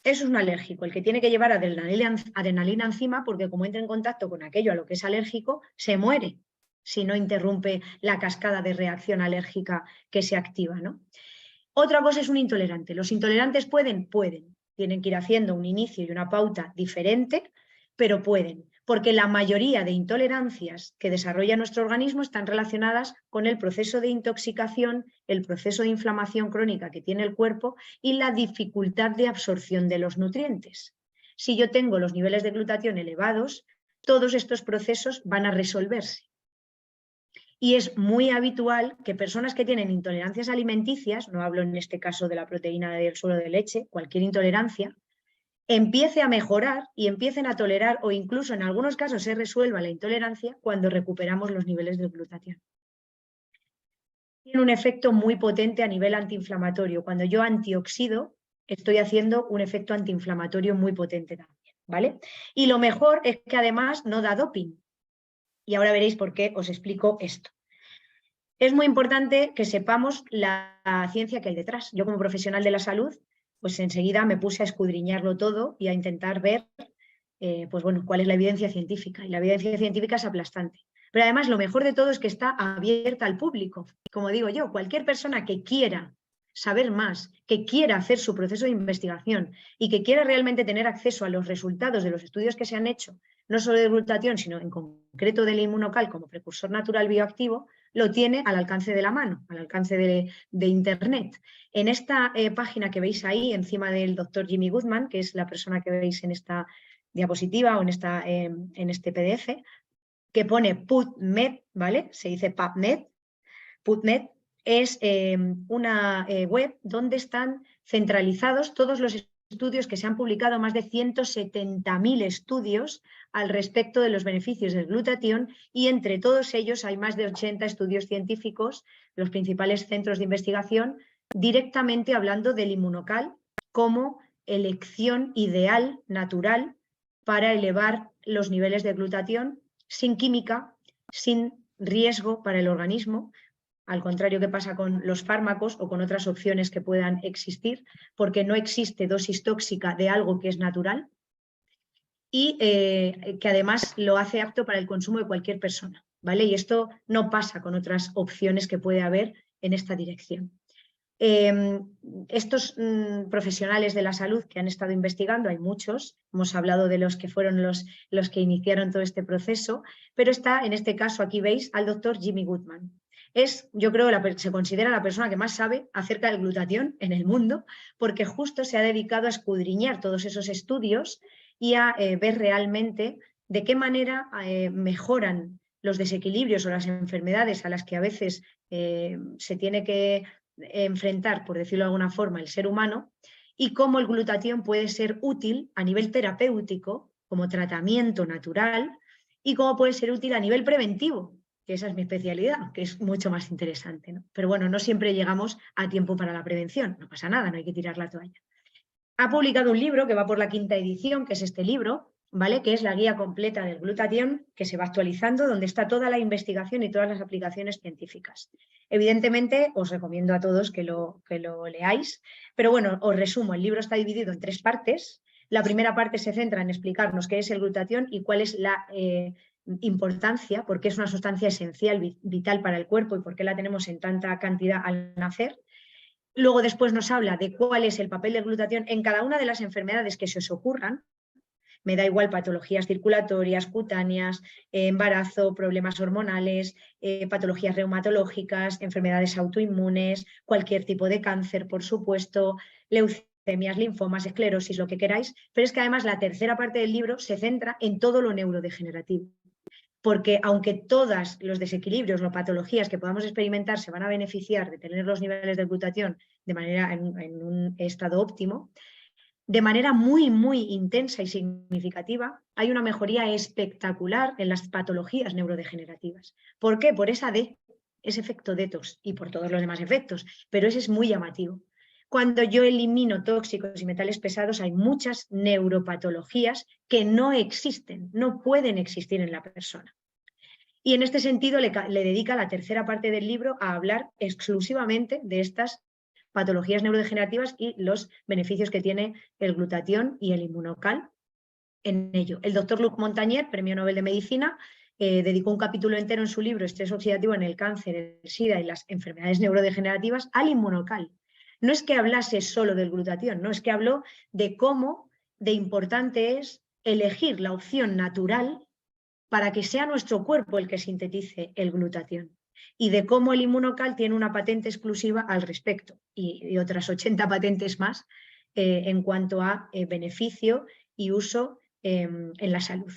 Eso es un alérgico, el que tiene que llevar adrenalina encima, porque como entra en contacto con aquello a lo que es alérgico, se muere si no interrumpe la cascada de reacción alérgica que se activa, ¿no? Otra cosa es un intolerante. ¿Los intolerantes pueden? Pueden. Tienen que ir haciendo un inicio y una pauta diferente, pero pueden, porque la mayoría de intolerancias que desarrolla nuestro organismo están relacionadas con el proceso de intoxicación, el proceso de inflamación crónica que tiene el cuerpo y la dificultad de absorción de los nutrientes. Si yo tengo los niveles de glutatión elevados, todos estos procesos van a resolverse. Y es muy habitual que personas que tienen intolerancias alimenticias, no hablo en este caso de la proteína del suero de leche, cualquier intolerancia, empiece a mejorar y empiecen a tolerar o incluso en algunos casos se resuelva la intolerancia cuando recuperamos los niveles de glutatión. Tiene un efecto muy potente a nivel antiinflamatorio. Cuando yo antioxido, estoy haciendo un efecto antiinflamatorio muy potente también, ¿vale? Y lo mejor es que además no da doping. Y ahora veréis por qué os explico esto. Es muy importante que sepamos la ciencia que hay detrás. Yo como profesional de la salud, pues enseguida me puse a escudriñarlo todo y a intentar ver pues bueno, cuál es la evidencia científica. Y la evidencia científica es aplastante. Pero además lo mejor de todo es que está abierta al público. Como digo yo, cualquier persona que quiera saber más, que quiera hacer su proceso de investigación y que quiera realmente tener acceso a los resultados de los estudios que se han hecho, no solo de glutatión, sino en concreto del inmunocal como precursor natural bioactivo, lo tiene al alcance de la mano, al alcance de Internet. En esta página que veis ahí, encima del doctor Jimmy Goodman, que es la persona que veis en esta diapositiva o en este PDF, que pone PubMed, ¿vale? Se dice PubMed. PubMed es una web donde están centralizados todos los estudios que se han publicado, más de 170.000 estudios al respecto de los beneficios del glutatión, y entre todos ellos hay más de 80 estudios científicos, los principales centros de investigación, directamente hablando del inmunocal como elección ideal, natural, para elevar los niveles de glutatión sin química, sin riesgo para el organismo, al contrario que pasa con los fármacos o con otras opciones que puedan existir, porque no existe dosis tóxica de algo que es natural y que además lo hace apto para el consumo de cualquier persona, ¿vale? Y esto no pasa con otras opciones que puede haber en esta dirección. Estos profesionales de la salud que han estado investigando, hay muchos, hemos hablado de los que fueron los que iniciaron todo este proceso, pero está en este caso, aquí veis, al doctor Jimmy Goodman. Es, yo creo, se considera la persona que más sabe acerca del glutatión en el mundo, porque justo se ha dedicado a escudriñar todos esos estudios y a ver realmente de qué manera mejoran los desequilibrios o las enfermedades a las que a veces se tiene que enfrentar, por decirlo de alguna forma, el ser humano, y cómo el glutatión puede ser útil a nivel terapéutico, como tratamiento natural, y cómo puede ser útil a nivel preventivo, que esa es mi especialidad, que es mucho más interesante, ¿no? Pero bueno, no siempre llegamos a tiempo para la prevención, no pasa nada, no hay que tirar la toalla. Ha publicado un libro que va por la 5ª edición, que es este libro, ¿vale? Que es la guía completa del glutatión, que se va actualizando, donde está toda la investigación y todas las aplicaciones científicas. Evidentemente, os recomiendo a todos que lo leáis, pero bueno, os resumo, el libro está dividido en 3 partes. La primera parte se centra en explicarnos qué es el glutatión y cuál es la importancia, por qué es una sustancia esencial, vital para el cuerpo y por qué la tenemos en tanta cantidad al nacer. Luego después nos habla de cuál es el papel del glutatión en cada una de las enfermedades que se os ocurran. Me da igual patologías circulatorias, cutáneas, embarazo, problemas hormonales, patologías reumatológicas, enfermedades autoinmunes, cualquier tipo de cáncer, por supuesto, leucemias, linfomas, esclerosis, lo que queráis. Pero es que además la tercera parte del libro se centra en todo lo neurodegenerativo. Porque aunque todos los desequilibrios o patologías que podamos experimentar se van a beneficiar de tener los niveles de glutatión de manera en un estado óptimo, de manera muy, muy intensa y significativa, hay una mejoría espectacular en las patologías neurodegenerativas. ¿Por qué? Por ese efecto detox y por todos los demás efectos, pero ese es muy llamativo. Cuando yo elimino tóxicos y metales pesados, hay muchas neuropatologías que no existen, no pueden existir en la persona. Y en este sentido le dedica la tercera parte del libro a hablar exclusivamente de estas patologías neurodegenerativas y los beneficios que tiene el glutatión y el inmunocal en ello. El doctor Luc Montagnier, Premio Nobel de Medicina, dedicó un capítulo entero en su libro Estrés oxidativo en el cáncer, el SIDA y las enfermedades neurodegenerativas al inmunocal. No es que hablase solo del glutatión, no, es que habló de cómo de importante es elegir la opción natural para que sea nuestro cuerpo el que sintetice el glutatión, y de cómo el inmunocal tiene una patente exclusiva al respecto y otras 80 patentes más en cuanto a beneficio y uso en la salud.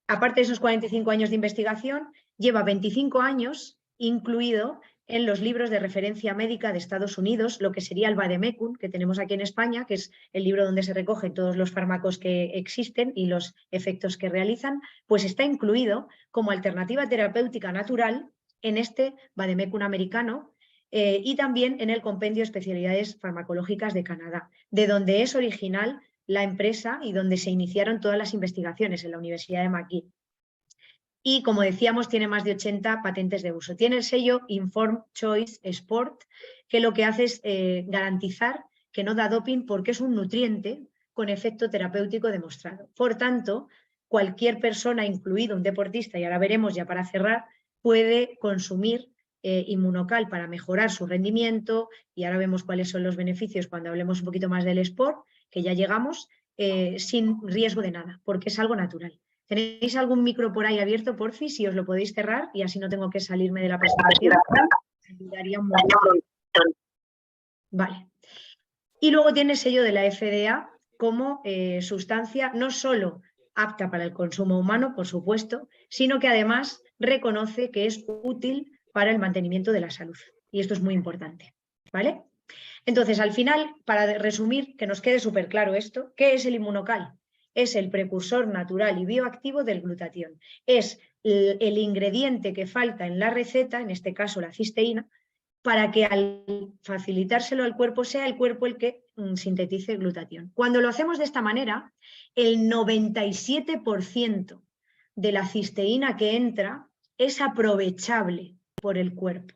Aparte de esos 45 años de investigación, lleva 25 años incluido en los libros de referencia médica de Estados Unidos, lo que sería el Vademecum, que tenemos aquí en España, que es el libro donde se recogen todos los fármacos que existen y los efectos que realizan, pues está incluido como alternativa terapéutica natural en este Vademecum americano y también en el Compendio de Especialidades Farmacológicas de Canadá, de donde es original la empresa y donde se iniciaron todas las investigaciones en la Universidad de McGill. Y como decíamos, tiene más de 80 patentes de uso. Tiene el sello Informed Choice Sport, que lo que hace es garantizar que no da doping porque es un nutriente con efecto terapéutico demostrado. Por tanto, cualquier persona, incluido un deportista, y ahora veremos ya para cerrar, puede consumir Immunocal para mejorar su rendimiento, y ahora vemos cuáles son los beneficios cuando hablemos un poquito más del sport, que ya llegamos, sin riesgo de nada, porque es algo natural. ¿Tenéis algún micro por ahí abierto, porfi? Si os lo podéis cerrar y así no tengo que salirme de la presentación. Me ayudaría un montón. Vale. Y luego tiene el sello de la FDA como sustancia no solo apta para el consumo humano, por supuesto, sino que además reconoce que es útil para el mantenimiento de la salud. Y esto es muy importante, ¿vale? Entonces, al final, para resumir, que nos quede súper claro esto, ¿qué es el Immunocal? Es el precursor natural y bioactivo del glutatión. Es el ingrediente que falta en la receta, en este caso la cisteína, para que al facilitárselo al cuerpo sea el cuerpo el que sintetice el glutatión. Cuando lo hacemos de esta manera, el 97% de la cisteína que entra es aprovechable por el cuerpo.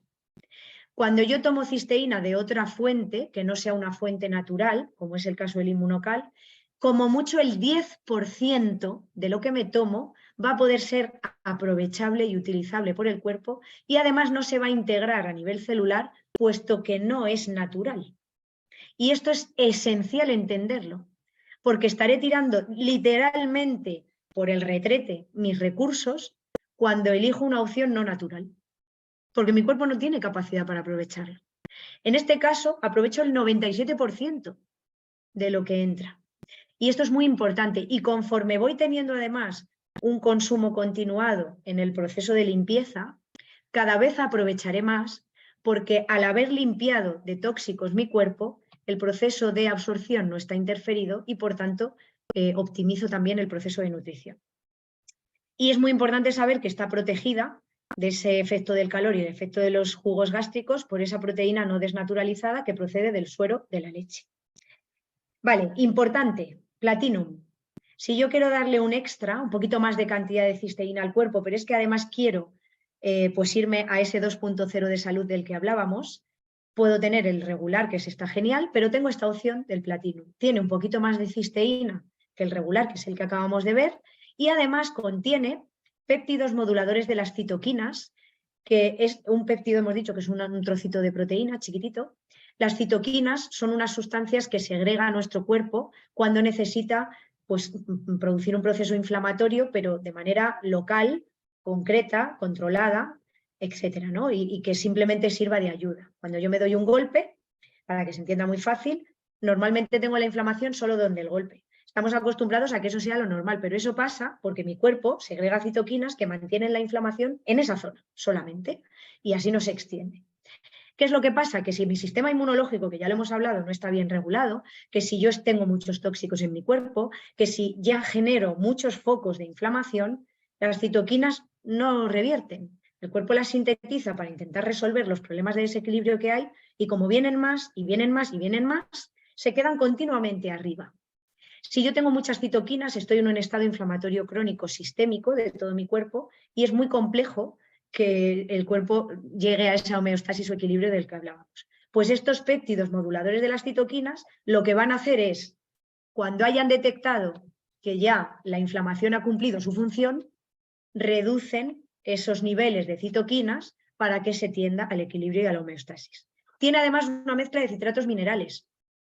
Cuando yo tomo cisteína de otra fuente, que no sea una fuente natural, como es el caso del Immunocal, como mucho el 10% de lo que me tomo va a poder ser aprovechable y utilizable por el cuerpo y además no se va a integrar a nivel celular, puesto que no es natural. Y esto es esencial entenderlo, porque estaré tirando literalmente por el retrete mis recursos cuando elijo una opción no natural, porque mi cuerpo no tiene capacidad para aprovecharlo. En este caso, aprovecho el 97% de lo que entra. Y esto es muy importante. Y conforme voy teniendo además un consumo continuado en el proceso de limpieza, cada vez aprovecharé más, porque al haber limpiado de tóxicos mi cuerpo, el proceso de absorción no está interferido y por tanto optimizo también el proceso de nutrición. Y es muy importante saber que está protegida de ese efecto del calor y del efecto de los jugos gástricos por esa proteína no desnaturalizada que procede del suero de la leche. Vale, importante, Platinum. Si yo quiero darle un extra, un poquito más de cantidad de cisteína al cuerpo, pero es que además quiero pues irme a ese 2.0 de salud del que hablábamos, puedo tener el regular, que está genial, pero tengo esta opción del Platinum. Tiene un poquito más de cisteína que el regular, que es el que acabamos de ver, y además contiene péptidos moduladores de las citoquinas, que es un péptido, hemos dicho que es un trocito de proteína chiquitito. Las citoquinas son unas sustancias que segrega a nuestro cuerpo cuando necesita pues, producir un proceso inflamatorio, pero de manera local, concreta, controlada, etcétera, ¿no? Y que simplemente sirva de ayuda. Cuando yo me doy un golpe, para que se entienda muy fácil, normalmente tengo la inflamación solo donde el golpe. Estamos acostumbrados a que eso sea lo normal, pero eso pasa porque mi cuerpo segrega citoquinas que mantienen la inflamación en esa zona solamente y así no se extiende. ¿Qué es lo que pasa? Que si mi sistema inmunológico, que ya lo hemos hablado, no está bien regulado, que si yo tengo muchos tóxicos en mi cuerpo, que si ya genero muchos focos de inflamación, las citoquinas no revierten. El cuerpo las sintetiza para intentar resolver los problemas de desequilibrio que hay y como vienen más y vienen más y vienen más, se quedan continuamente arriba. Si yo tengo muchas citoquinas, estoy en un estado inflamatorio crónico sistémico de todo mi cuerpo y es muy complejo que el cuerpo llegue a esa homeostasis o equilibrio del que hablábamos. Pues estos péptidos moduladores de las citoquinas lo que van a hacer es, cuando hayan detectado que ya la inflamación ha cumplido su función, reducen esos niveles de citoquinas para que se tienda al equilibrio y a la homeostasis. Tiene además una mezcla de citratos minerales.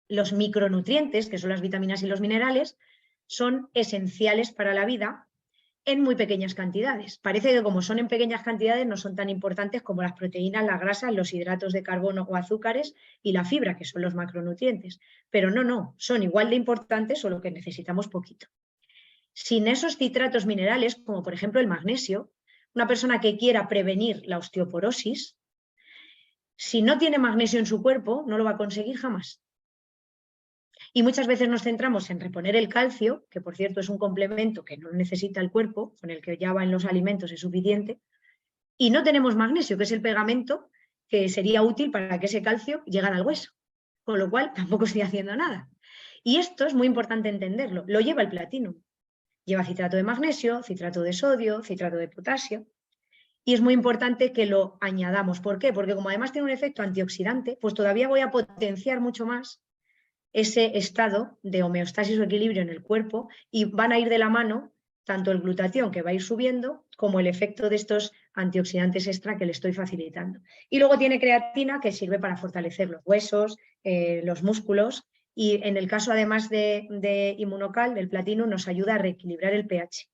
Los micronutrientes, que son las vitaminas y los minerales, son esenciales para la vida en muy pequeñas cantidades. Parece que como son en pequeñas cantidades no son tan importantes como las proteínas, las grasas, los hidratos de carbono o azúcares y la fibra, que son los macronutrientes. Pero no, son igual de importantes, solo que necesitamos poquito. Sin esos citratos minerales, como por ejemplo el magnesio, una persona que quiera prevenir la osteoporosis, si no tiene magnesio en su cuerpo, no lo va a conseguir jamás. Y muchas veces nos centramos en reponer el calcio, que por cierto es un complemento que no necesita el cuerpo, con el que ya va en los alimentos es suficiente, y no tenemos magnesio, que es el pegamento que sería útil para que ese calcio llegara al hueso, con lo cual tampoco estoy haciendo nada. Y esto es muy importante entenderlo, lo lleva el platino. Lleva citrato de magnesio, citrato de sodio, citrato de potasio, y es muy importante que lo añadamos. ¿Por qué? Porque como además tiene un efecto antioxidante, pues todavía voy a potenciar mucho más ese estado de homeostasis o equilibrio en el cuerpo y van a ir de la mano tanto el glutatión que va a ir subiendo como el efecto de estos antioxidantes extra que le estoy facilitando. Y luego tiene creatina que sirve para fortalecer los huesos, los músculos y en el caso además de Inmunocal, del platino, nos ayuda a reequilibrar el pH.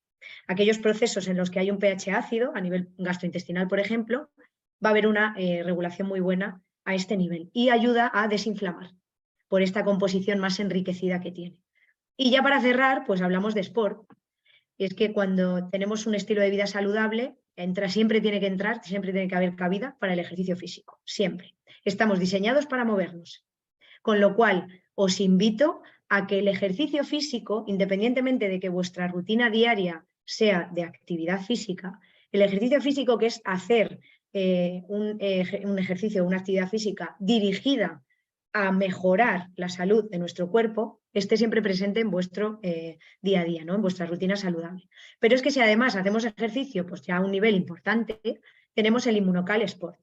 Aquellos procesos en los que hay un pH ácido, a nivel gastrointestinal por ejemplo, va a haber una regulación muy buena a este nivel y ayuda a desinflamar por esta composición más enriquecida que tiene. Y ya para cerrar, pues hablamos de sport. Y es que cuando tenemos un estilo de vida saludable, siempre tiene que haber cabida para el ejercicio físico, siempre. Estamos diseñados para movernos. Con lo cual, os invito a que el ejercicio físico, independientemente de que vuestra rutina diaria sea de actividad física, el ejercicio físico que es hacer un ejercicio, una actividad física dirigida a mejorar la salud de nuestro cuerpo, esté siempre presente en vuestro día a día, ¿no? En vuestra rutina saludable. Pero es que si además hacemos ejercicio pues ya a un nivel importante, tenemos el Inmunocal Sport,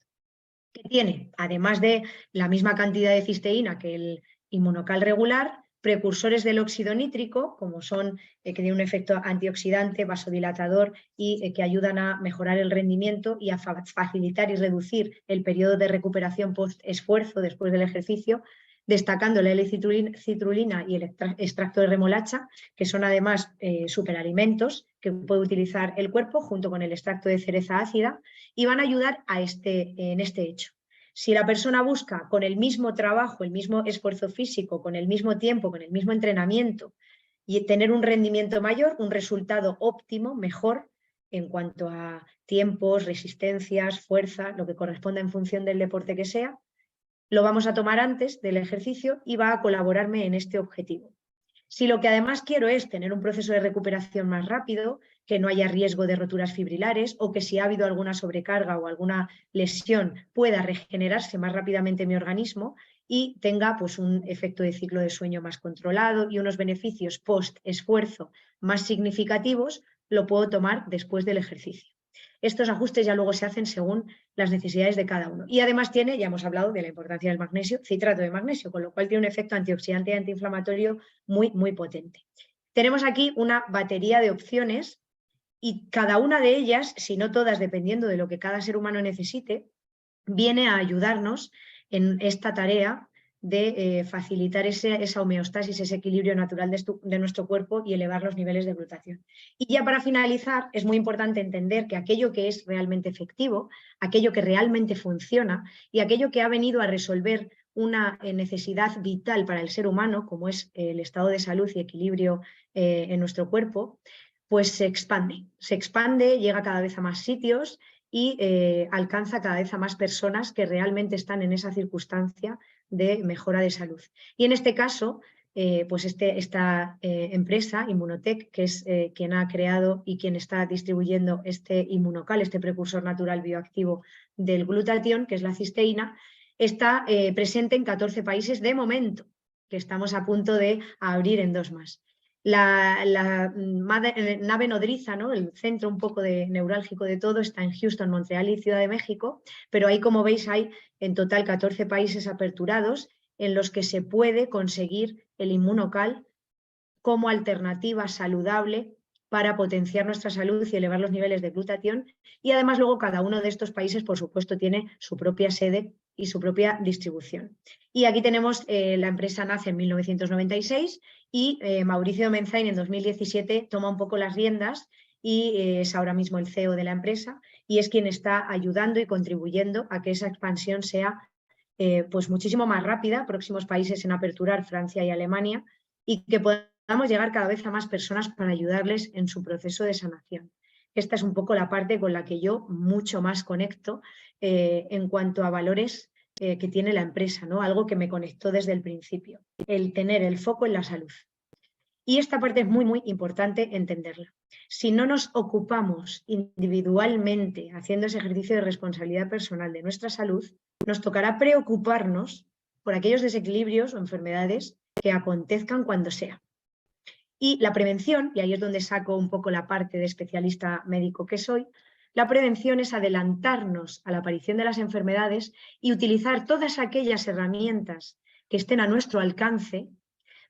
que tiene, además de la misma cantidad de cisteína que el Inmunocal regular, precursores del óxido nítrico, como son que tienen un efecto antioxidante, vasodilatador y que ayudan a mejorar el rendimiento y a facilitar y reducir el periodo de recuperación post-esfuerzo después del ejercicio, destacando la L-citrulina y el extracto de remolacha, que son además superalimentos que puede utilizar el cuerpo junto con el extracto de cereza ácida y van a ayudar en este hecho. Si la persona busca con el mismo trabajo, el mismo esfuerzo físico, con el mismo tiempo, con el mismo entrenamiento y tener un rendimiento mayor, un resultado óptimo, mejor en cuanto a tiempos, resistencias, fuerza, lo que corresponda en función del deporte que sea, lo vamos a tomar antes del ejercicio y va a colaborarme en este objetivo. Si lo que además quiero es tener un proceso de recuperación más rápido, que no haya riesgo de roturas fibrilares o que si ha habido alguna sobrecarga o alguna lesión pueda regenerarse más rápidamente mi organismo y tenga pues, un efecto de ciclo de sueño más controlado y unos beneficios post-esfuerzo más significativos, lo puedo tomar después del ejercicio. Estos ajustes ya luego se hacen según las necesidades de cada uno. Y además tiene, ya hemos hablado de la importancia del magnesio, citrato de magnesio, con lo cual tiene un efecto antioxidante y antiinflamatorio muy, muy potente. Tenemos aquí una batería de opciones y cada una de ellas, si no todas, dependiendo de lo que cada ser humano necesite, viene a ayudarnos en esta tarea de facilitar esa homeostasis, ese equilibrio natural de nuestro cuerpo y elevar los niveles de glutatión. Y ya para finalizar, es muy importante entender que aquello que es realmente efectivo, aquello que realmente funciona y aquello que ha venido a resolver una necesidad vital para el ser humano, como es el estado de salud y equilibrio en nuestro cuerpo, pues se expande, llega cada vez a más sitios y alcanza cada vez a más personas que realmente están en esa circunstancia de mejora de salud. Y en este caso, pues esta empresa, Inmunotech, que es quien ha creado y quien está distribuyendo este Inmunocal, este precursor natural bioactivo del glutatión, que es la cisteína, está presente en 14 países de momento, que estamos a punto de abrir en 2 más. La nave nodriza, ¿no? El centro un poco neurálgico de todo está en Houston, Montreal y Ciudad de México, pero ahí, como veis, hay en total 14 países aperturados en los que se puede conseguir el Inmunocal como alternativa saludable para potenciar nuestra salud y elevar los niveles de glutatión. Y además luego cada uno de estos países, por supuesto, tiene su propia sede y su propia distribución. Y aquí tenemos, la empresa nace en 1996 y Mauricio Menzain en 2017 toma un poco las riendas y es ahora mismo el CEO de la empresa y es quien está ayudando y contribuyendo a que esa expansión sea pues muchísimo más rápida, próximos países en aperturar, Francia y Alemania, y que podamos llegar cada vez a más personas para ayudarles en su proceso de sanación. esta es un poco la parte con la que yo mucho más conecto en cuanto a valores que tiene la empresa, ¿no? Algo que me conectó desde el principio, el tener el foco en la salud. Y esta parte es muy, muy importante entenderla. Si no nos ocupamos individualmente haciendo ese ejercicio de responsabilidad personal de nuestra salud, nos tocará preocuparnos por aquellos desequilibrios o enfermedades que acontezcan cuando sea. Y la prevención, y ahí es donde saco un poco la parte de especialista médico que soy, la prevención es adelantarnos a la aparición de las enfermedades y utilizar todas aquellas herramientas que estén a nuestro alcance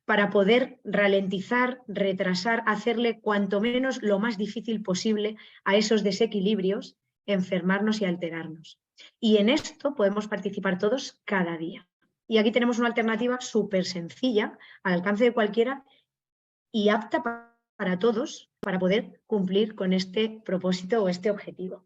para poder ralentizar, retrasar, hacerle cuanto menos lo más difícil posible a esos desequilibrios, enfermarnos y alterarnos. Y en esto podemos participar todos cada día. Y aquí tenemos una alternativa súper sencilla, al alcance de cualquiera y apta para todos, para poder cumplir con este propósito o este objetivo.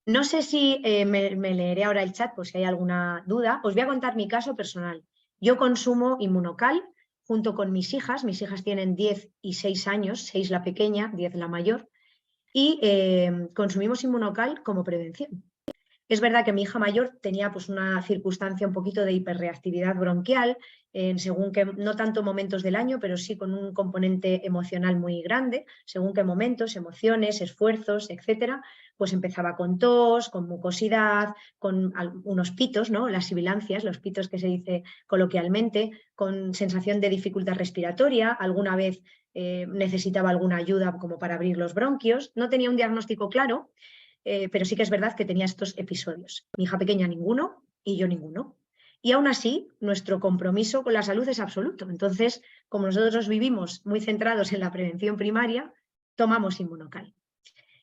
No sé si me leeré ahora el chat por si hay alguna duda. Os voy a contar mi caso personal. Yo consumo Inmunocal junto con mis hijas tienen 10 y 6 años, 6 la pequeña, 10 la mayor, y consumimos Inmunocal como prevención. Es verdad que mi hija mayor tenía pues, una circunstancia un poquito de hiperreactividad bronquial, según que, no tanto momentos del año, pero sí con un componente emocional muy grande, según qué momentos, emociones, esfuerzos, etcétera, pues empezaba con tos, con mucosidad, con unos pitos, ¿no? Las sibilancias, los pitos que se dice coloquialmente, con sensación de dificultad respiratoria, alguna vez necesitaba alguna ayuda como para abrir los bronquios, no tenía un diagnóstico claro, pero sí que es verdad que tenía estos episodios. Mi hija pequeña ninguno y yo ninguno. Y aún así, nuestro compromiso con la salud es absoluto. Entonces, como nosotros vivimos muy centrados en la prevención primaria, tomamos Inmunocal.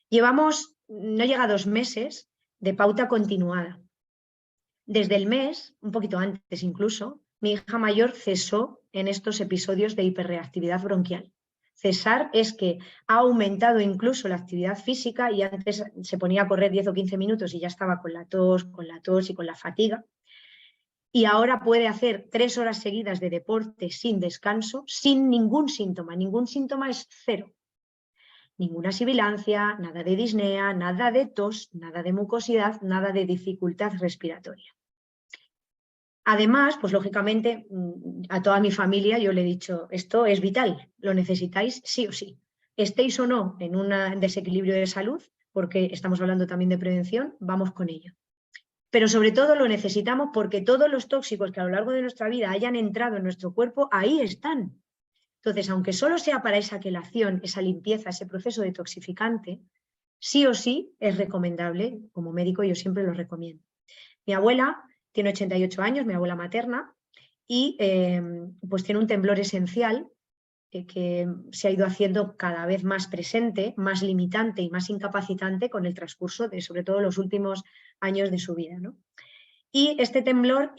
Llevamos, no llega a 2 meses, de pauta continuada. Desde el mes, un poquito antes incluso, mi hija mayor cesó en estos episodios de hiperreactividad bronquial. Cesar es que ha aumentado incluso la actividad física y antes se ponía a correr 10 o 15 minutos y ya estaba con la tos y con la fatiga. Y ahora puede hacer 3 horas seguidas de deporte sin descanso, sin ningún síntoma. Ningún síntoma es cero. Ninguna sibilancia, nada de disnea, nada de tos, nada de mucosidad, nada de dificultad respiratoria. Además, pues lógicamente, a toda mi familia yo le he dicho, esto es vital, lo necesitáis sí o sí. Estéis o no en un desequilibrio de salud, porque estamos hablando también de prevención, vamos con ello. Pero sobre todo lo necesitamos porque todos los tóxicos que a lo largo de nuestra vida hayan entrado en nuestro cuerpo, ahí están. Entonces, aunque solo sea para esa quelación, esa limpieza, ese proceso detoxificante, sí o sí es recomendable, como médico yo siempre lo recomiendo. Mi abuela tiene 88 años, mi abuela materna, y pues tiene un temblor esencial que se ha ido haciendo cada vez más presente, más limitante y más incapacitante con el transcurso de, sobre todo, los últimos años de su vida, ¿no? Y este temblor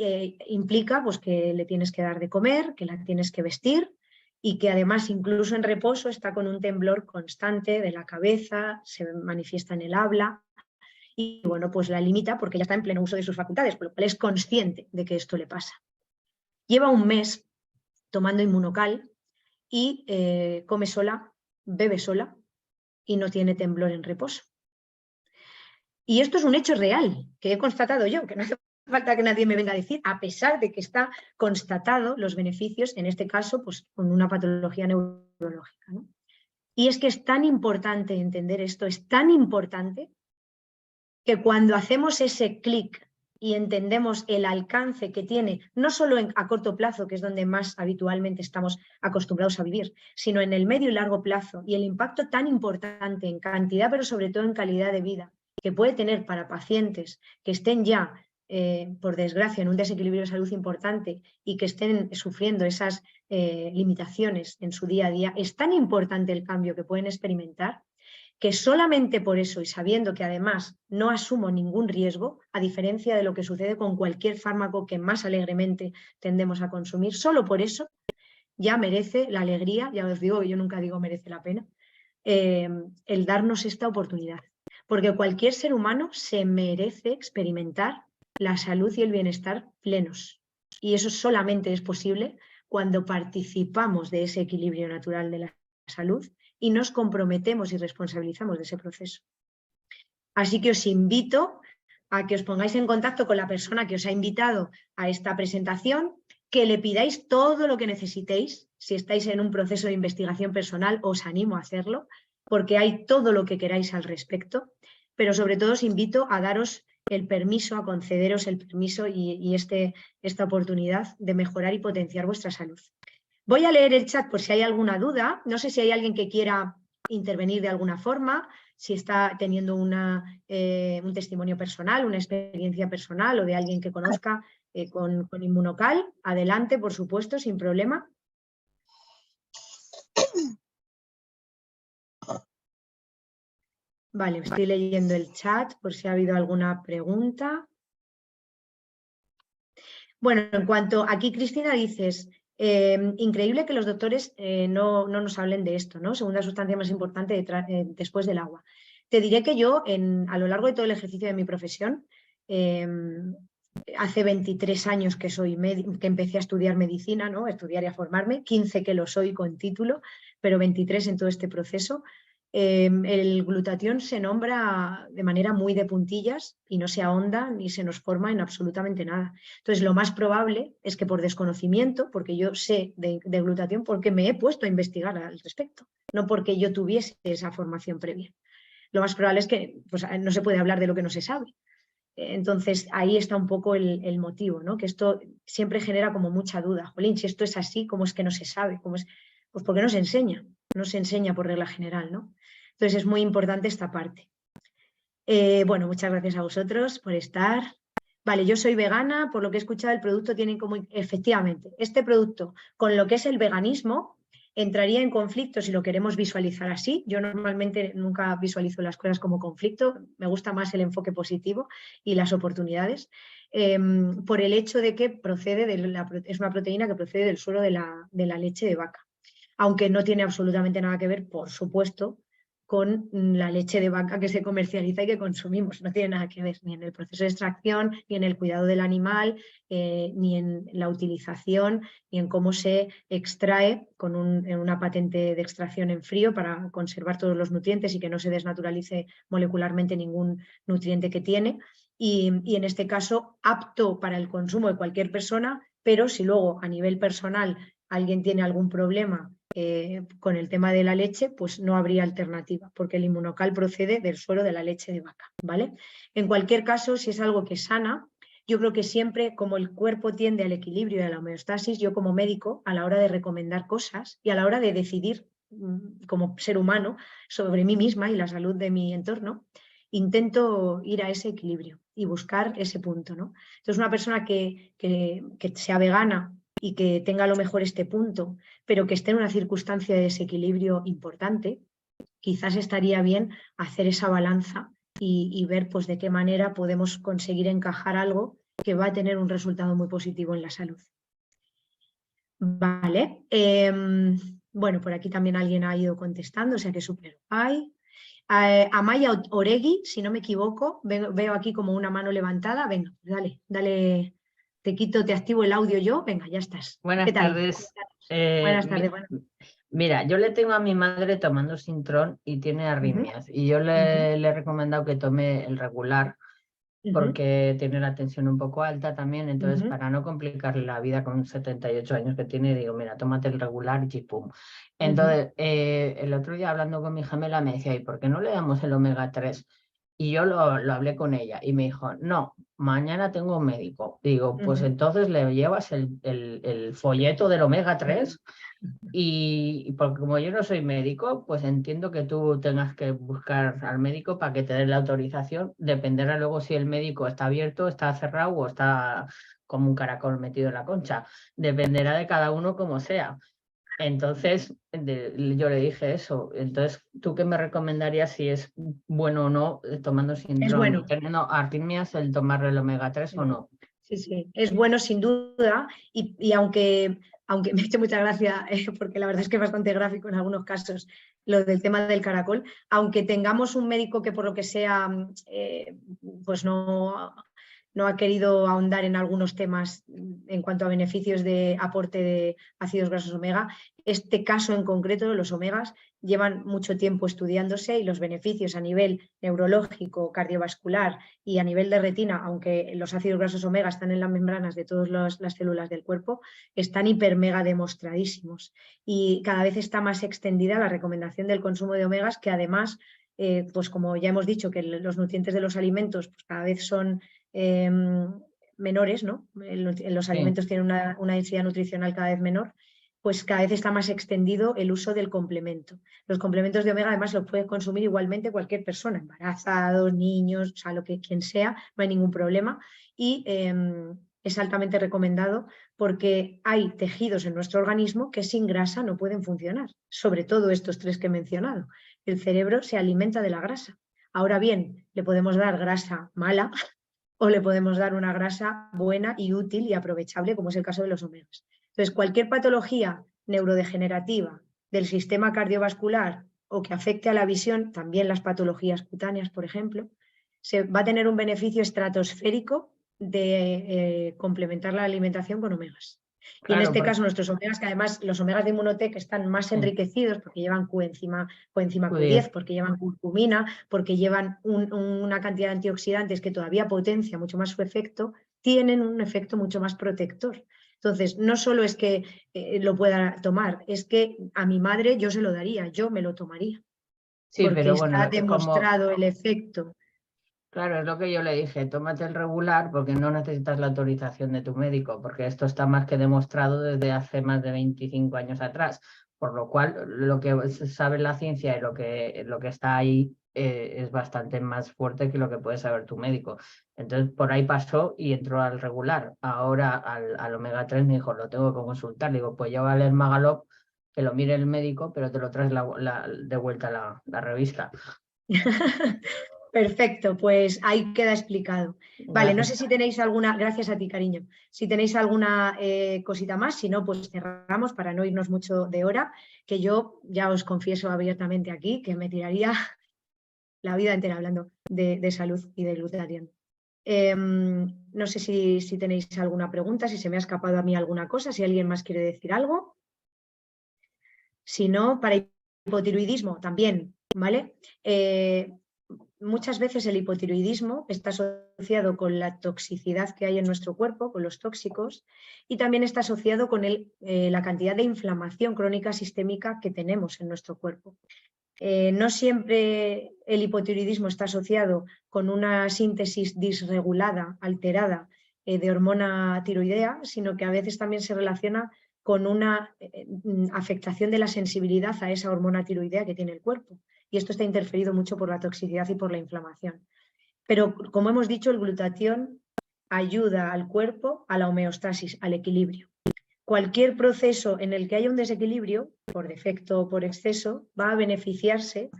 implica pues, que le tienes que dar de comer, que la tienes que vestir y que además incluso en reposo está con un temblor constante de la cabeza, se manifiesta en el habla y bueno, pues la limita porque ya está en pleno uso de sus facultades, por lo cual es consciente de que esto le pasa. Lleva un mes tomando Inmunocal y come sola, bebe sola y no tiene temblor en reposo. Y esto es un hecho real que he constatado yo, que no hace falta que nadie me venga a decir, a pesar de que está constatado los beneficios, en este caso, pues con una patología neurológica, ¿no? Y es que es tan importante entender esto, es tan importante que cuando hacemos ese clic y entendemos el alcance que tiene, no solo a corto plazo, que es donde más habitualmente estamos acostumbrados a vivir, sino en el medio y largo plazo, y el impacto tan importante en cantidad, pero sobre todo en calidad de vida, que puede tener para pacientes que estén ya, por desgracia, en un desequilibrio de salud importante y que estén sufriendo esas limitaciones en su día a día, es tan importante el cambio que pueden experimentar, que solamente por eso y sabiendo que además no asumo ningún riesgo, a diferencia de lo que sucede con cualquier fármaco que más alegremente tendemos a consumir, solo por eso ya merece la alegría, ya os digo, yo nunca digo merece la pena, el darnos esta oportunidad. Porque cualquier ser humano se merece experimentar la salud y el bienestar plenos. Y eso solamente es posible cuando participamos de ese equilibrio natural de la salud y nos comprometemos y responsabilizamos de ese proceso. Así que os invito a que os pongáis en contacto con la persona que os ha invitado a esta presentación, que le pidáis todo lo que necesitéis. Si estáis en un proceso de investigación personal, os animo a hacerlo, porque hay todo lo que queráis al respecto, pero sobre todo os invito a daros el permiso, a concederos el permiso y esta oportunidad de mejorar y potenciar vuestra salud. Voy a leer el chat por si hay alguna duda. No sé si hay alguien que quiera intervenir de alguna forma, si está teniendo un testimonio personal, una experiencia personal o de alguien que conozca con Inmunocal. Adelante, por supuesto, sin problema. Vale, estoy leyendo el chat por si ha habido alguna pregunta. Bueno, en cuanto aquí, Cristina, dices, increíble que los doctores no nos hablen de esto, ¿no? Segunda sustancia más importante después del agua. Te diré que yo, a lo largo de todo el ejercicio de mi profesión, hace 23 años que empecé a estudiar medicina, ¿no? A estudiar y a formarme, 15 que lo soy con título, pero 23 en todo este proceso. El glutatión se nombra de manera muy de puntillas y no se ahonda ni se nos forma en absolutamente nada. Entonces, lo más probable es que por desconocimiento, porque yo sé de glutatión porque me he puesto a investigar al respecto, no porque yo tuviese esa formación previa. Lo más probable es que pues, no se puede hablar de lo que no se sabe. Entonces, ahí está un poco el motivo, ¿no? Que esto siempre genera como mucha duda. Jolín, si esto es así, ¿cómo es que no se sabe? Pues porque no se enseña. No se enseña por regla general, ¿no? Entonces es muy importante esta parte. Bueno, muchas gracias a vosotros por estar. Vale, yo soy vegana, por lo que he escuchado el producto tiene como... Efectivamente, este producto con lo que es el veganismo entraría en conflicto si lo queremos visualizar así. Yo normalmente nunca visualizo las cosas como conflicto, me gusta más el enfoque positivo y las oportunidades, por el hecho de que es una proteína que procede del suero de la leche de vaca. Aunque no tiene absolutamente nada que ver, por supuesto, con la leche de vaca que se comercializa y que consumimos. No tiene nada que ver ni en el proceso de extracción, ni en el cuidado del animal, ni en la utilización, ni en cómo se extrae en una patente de extracción en frío para conservar todos los nutrientes y que no se desnaturalice molecularmente ningún nutriente que tiene. Y en este caso, apto para el consumo de cualquier persona, pero si luego a nivel personal alguien tiene algún problema con el tema de la leche, pues no habría alternativa, porque el Inmunocal procede del suero de la leche de vaca, ¿vale? En cualquier caso, si es algo que sana, yo creo que siempre, como el cuerpo tiende al equilibrio y a la homeostasis, yo como médico, a la hora de recomendar cosas y a la hora de decidir como ser humano sobre mí misma y la salud de mi entorno, intento ir a ese equilibrio y buscar ese punto, ¿no? Entonces, una persona que sea vegana y que tenga a lo mejor este punto, pero que esté en una circunstancia de desequilibrio importante, quizás estaría bien hacer esa balanza y ver pues, de qué manera podemos conseguir encajar algo que va a tener un resultado muy positivo en la salud. Vale. Bueno, por aquí también alguien ha ido contestando, o sea que súper guay. Amaya Oregui, si no me equivoco, veo aquí como una mano levantada. Venga, dale. Te activo el audio yo. Venga, ya estás. Buenas ¿Qué tal? tardes. Buenas tardes. Mira, yo le tengo a mi madre tomando Sintrón y tiene arritmias. Y yo le he recomendado que tome el regular porque tiene la tensión un poco alta también. Entonces, para no complicarle la vida con 78 años que tiene, digo, mira, tómate el regular y pum. Entonces, el otro día hablando con mi gemela me decía, ¿y por qué no le damos el omega 3? Y yo lo hablé con ella y me dijo, no, mañana tengo un médico. Digo, pues entonces le llevas el folleto del omega 3 y porque como yo no soy médico, pues entiendo que tú tengas que buscar al médico para que te dé la autorización. Dependerá luego si el médico está abierto, está cerrado o está como un caracol metido en la concha. Dependerá de cada uno como sea. Entonces, yo le dije eso. Entonces, ¿tú qué me recomendarías si es bueno o no tomando Sintrón y teniendo arritmias el tomar el omega 3 o no? Sí, sí, es bueno sin duda y aunque me ha hecho mucha gracia, porque la verdad es que es bastante gráfico en algunos casos, lo del tema del caracol, aunque tengamos un médico que por lo que sea, pues no no ha querido ahondar en algunos temas en cuanto a beneficios de aporte de ácidos grasos omega. Este caso en concreto, los omegas, llevan mucho tiempo estudiándose y los beneficios a nivel neurológico, cardiovascular y a nivel de retina, aunque los ácidos grasos omega están en las membranas de todas las células del cuerpo, están hiper mega demostradísimos. Y cada vez está más extendida la recomendación del consumo de omegas, que además, pues como ya hemos dicho, que los nutrientes de los alimentos pues cada vez son menores, ¿no? Los alimentos tienen una densidad nutricional cada vez menor, pues cada vez está más extendido el uso del complemento. Los complementos de omega además los puede consumir igualmente cualquier persona, embarazados, niños, o sea, quien sea, no hay ningún problema. Y es altamente recomendado porque hay tejidos en nuestro organismo que sin grasa no pueden funcionar, sobre todo estos tres que he mencionado. El cerebro se alimenta de la grasa. Ahora bien, le podemos dar grasa mala o le podemos dar una grasa buena y útil y aprovechable, como es el caso de los omegas. Entonces, cualquier patología neurodegenerativa del sistema cardiovascular o que afecte a la visión, también las patologías cutáneas, por ejemplo, se va a tener un beneficio estratosférico de complementar la alimentación con omegas. Claro, y en este caso nuestros omegas, que además los omegas de Immunotec están más enriquecidos porque llevan coenzima Q10, porque llevan curcumina, porque llevan una cantidad de antioxidantes que todavía potencia mucho más su efecto, tienen un efecto mucho más protector. Entonces, no solo es que lo pueda tomar, es que a mi madre yo se lo daría, yo me lo tomaría. Sí, porque pero bueno, está demostrado el efecto. Claro, es lo que yo le dije, tómate el regular porque no necesitas la autorización de tu médico, porque esto está más que demostrado desde hace más de 25 años atrás, por lo cual lo que sabe la ciencia y lo que está ahí es bastante más fuerte que lo que puede saber tu médico. Entonces por ahí pasó y entró al regular. Ahora al omega 3 me dijo, lo tengo que consultar. Le digo, pues ya vale el Magalop, que lo mire el médico, pero te lo traes de vuelta la revista. Perfecto, pues ahí queda explicado. Vale, no sé si tenéis alguna, gracias a ti, cariño, si tenéis alguna cosita más, si no, pues cerramos para no irnos mucho de hora, que yo ya os confieso abiertamente aquí que me tiraría la vida entera hablando de salud y de glutatión. No sé si tenéis alguna pregunta, si se me ha escapado a mí alguna cosa, si alguien más quiere decir algo. Si no, para hipotiroidismo también, ¿vale? Muchas veces el hipotiroidismo está asociado con la toxicidad que hay en nuestro cuerpo, con los tóxicos, y también está asociado con la cantidad de inflamación crónica sistémica que tenemos en nuestro cuerpo. No siempre el hipotiroidismo está asociado con una síntesis disregulada, alterada de hormona tiroidea, sino que a veces también se relaciona con una afectación de la sensibilidad a esa hormona tiroidea que tiene el cuerpo. Y esto está interferido mucho por la toxicidad y por la inflamación. Pero, como hemos dicho, el glutatión ayuda al cuerpo a la homeostasis, al equilibrio. Cualquier proceso en el que haya un desequilibrio, por defecto o por exceso, va a beneficiarse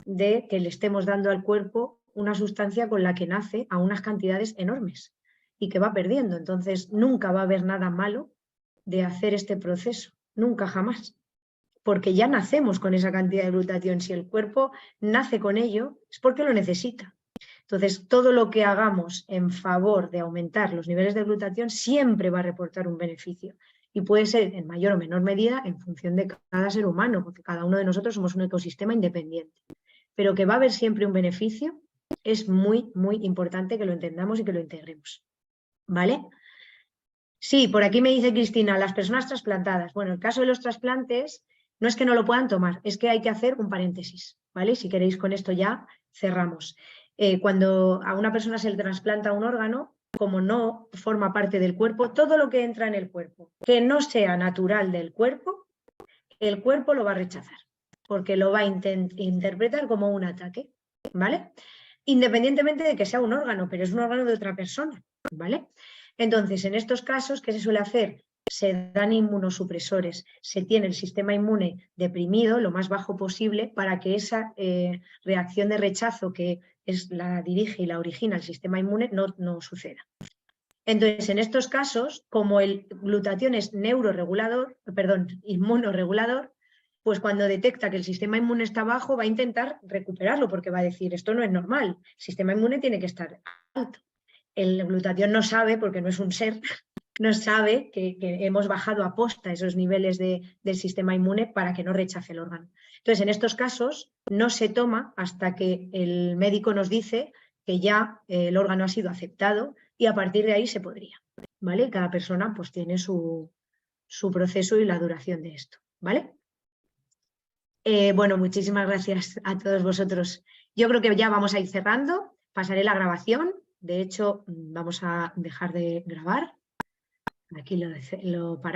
de que le estemos dando al cuerpo una sustancia con la que nace a unas cantidades enormes y que va perdiendo. Entonces, nunca va a haber nada malo de hacer este proceso, nunca jamás, porque ya nacemos con esa cantidad de glutatión. Si el cuerpo nace con ello, es porque lo necesita. Entonces, todo lo que hagamos en favor de aumentar los niveles de glutatión siempre va a reportar un beneficio. Y puede ser en mayor o menor medida en función de cada ser humano, porque cada uno de nosotros somos un ecosistema independiente. Pero que va a haber siempre un beneficio, es muy, muy importante que lo entendamos y que lo integremos. ¿Vale? Sí, por aquí me dice Cristina, las personas trasplantadas. Bueno, el caso de los trasplantes no es que no lo puedan tomar, es que hay que hacer un paréntesis, ¿vale? Si queréis con esto ya cerramos. Cuando a una persona se le trasplanta un órgano, como no forma parte del cuerpo, todo lo que entra en el cuerpo, que no sea natural del cuerpo, el cuerpo lo va a rechazar, porque lo va a interpretar como un ataque, ¿vale? Independientemente de que sea un órgano, pero es un órgano de otra persona, ¿vale? Entonces, en estos casos, ¿qué se suele hacer? Se dan inmunosupresores, se tiene el sistema inmune deprimido lo más bajo posible para que esa reacción de rechazo que la dirige y la origina el sistema inmune no suceda. Entonces, en estos casos, como el glutatión es inmunoregulador, pues cuando detecta que el sistema inmune está bajo va a intentar recuperarlo porque va a decir, esto no es normal, el sistema inmune tiene que estar alto. el glutatión no sabe, porque no es un ser, no sabe que hemos bajado a posta esos niveles del sistema inmune para que no rechace el órgano. Entonces, en estos casos no se toma hasta que el médico nos dice que ya el órgano ha sido aceptado y a partir de ahí se podría, ¿vale? Cada persona pues tiene su proceso y la duración de esto, ¿vale? Bueno, muchísimas gracias a todos vosotros. Yo creo que ya vamos a ir cerrando, pasaré la grabación, de hecho vamos a dejar de grabar, aquí lo paramos.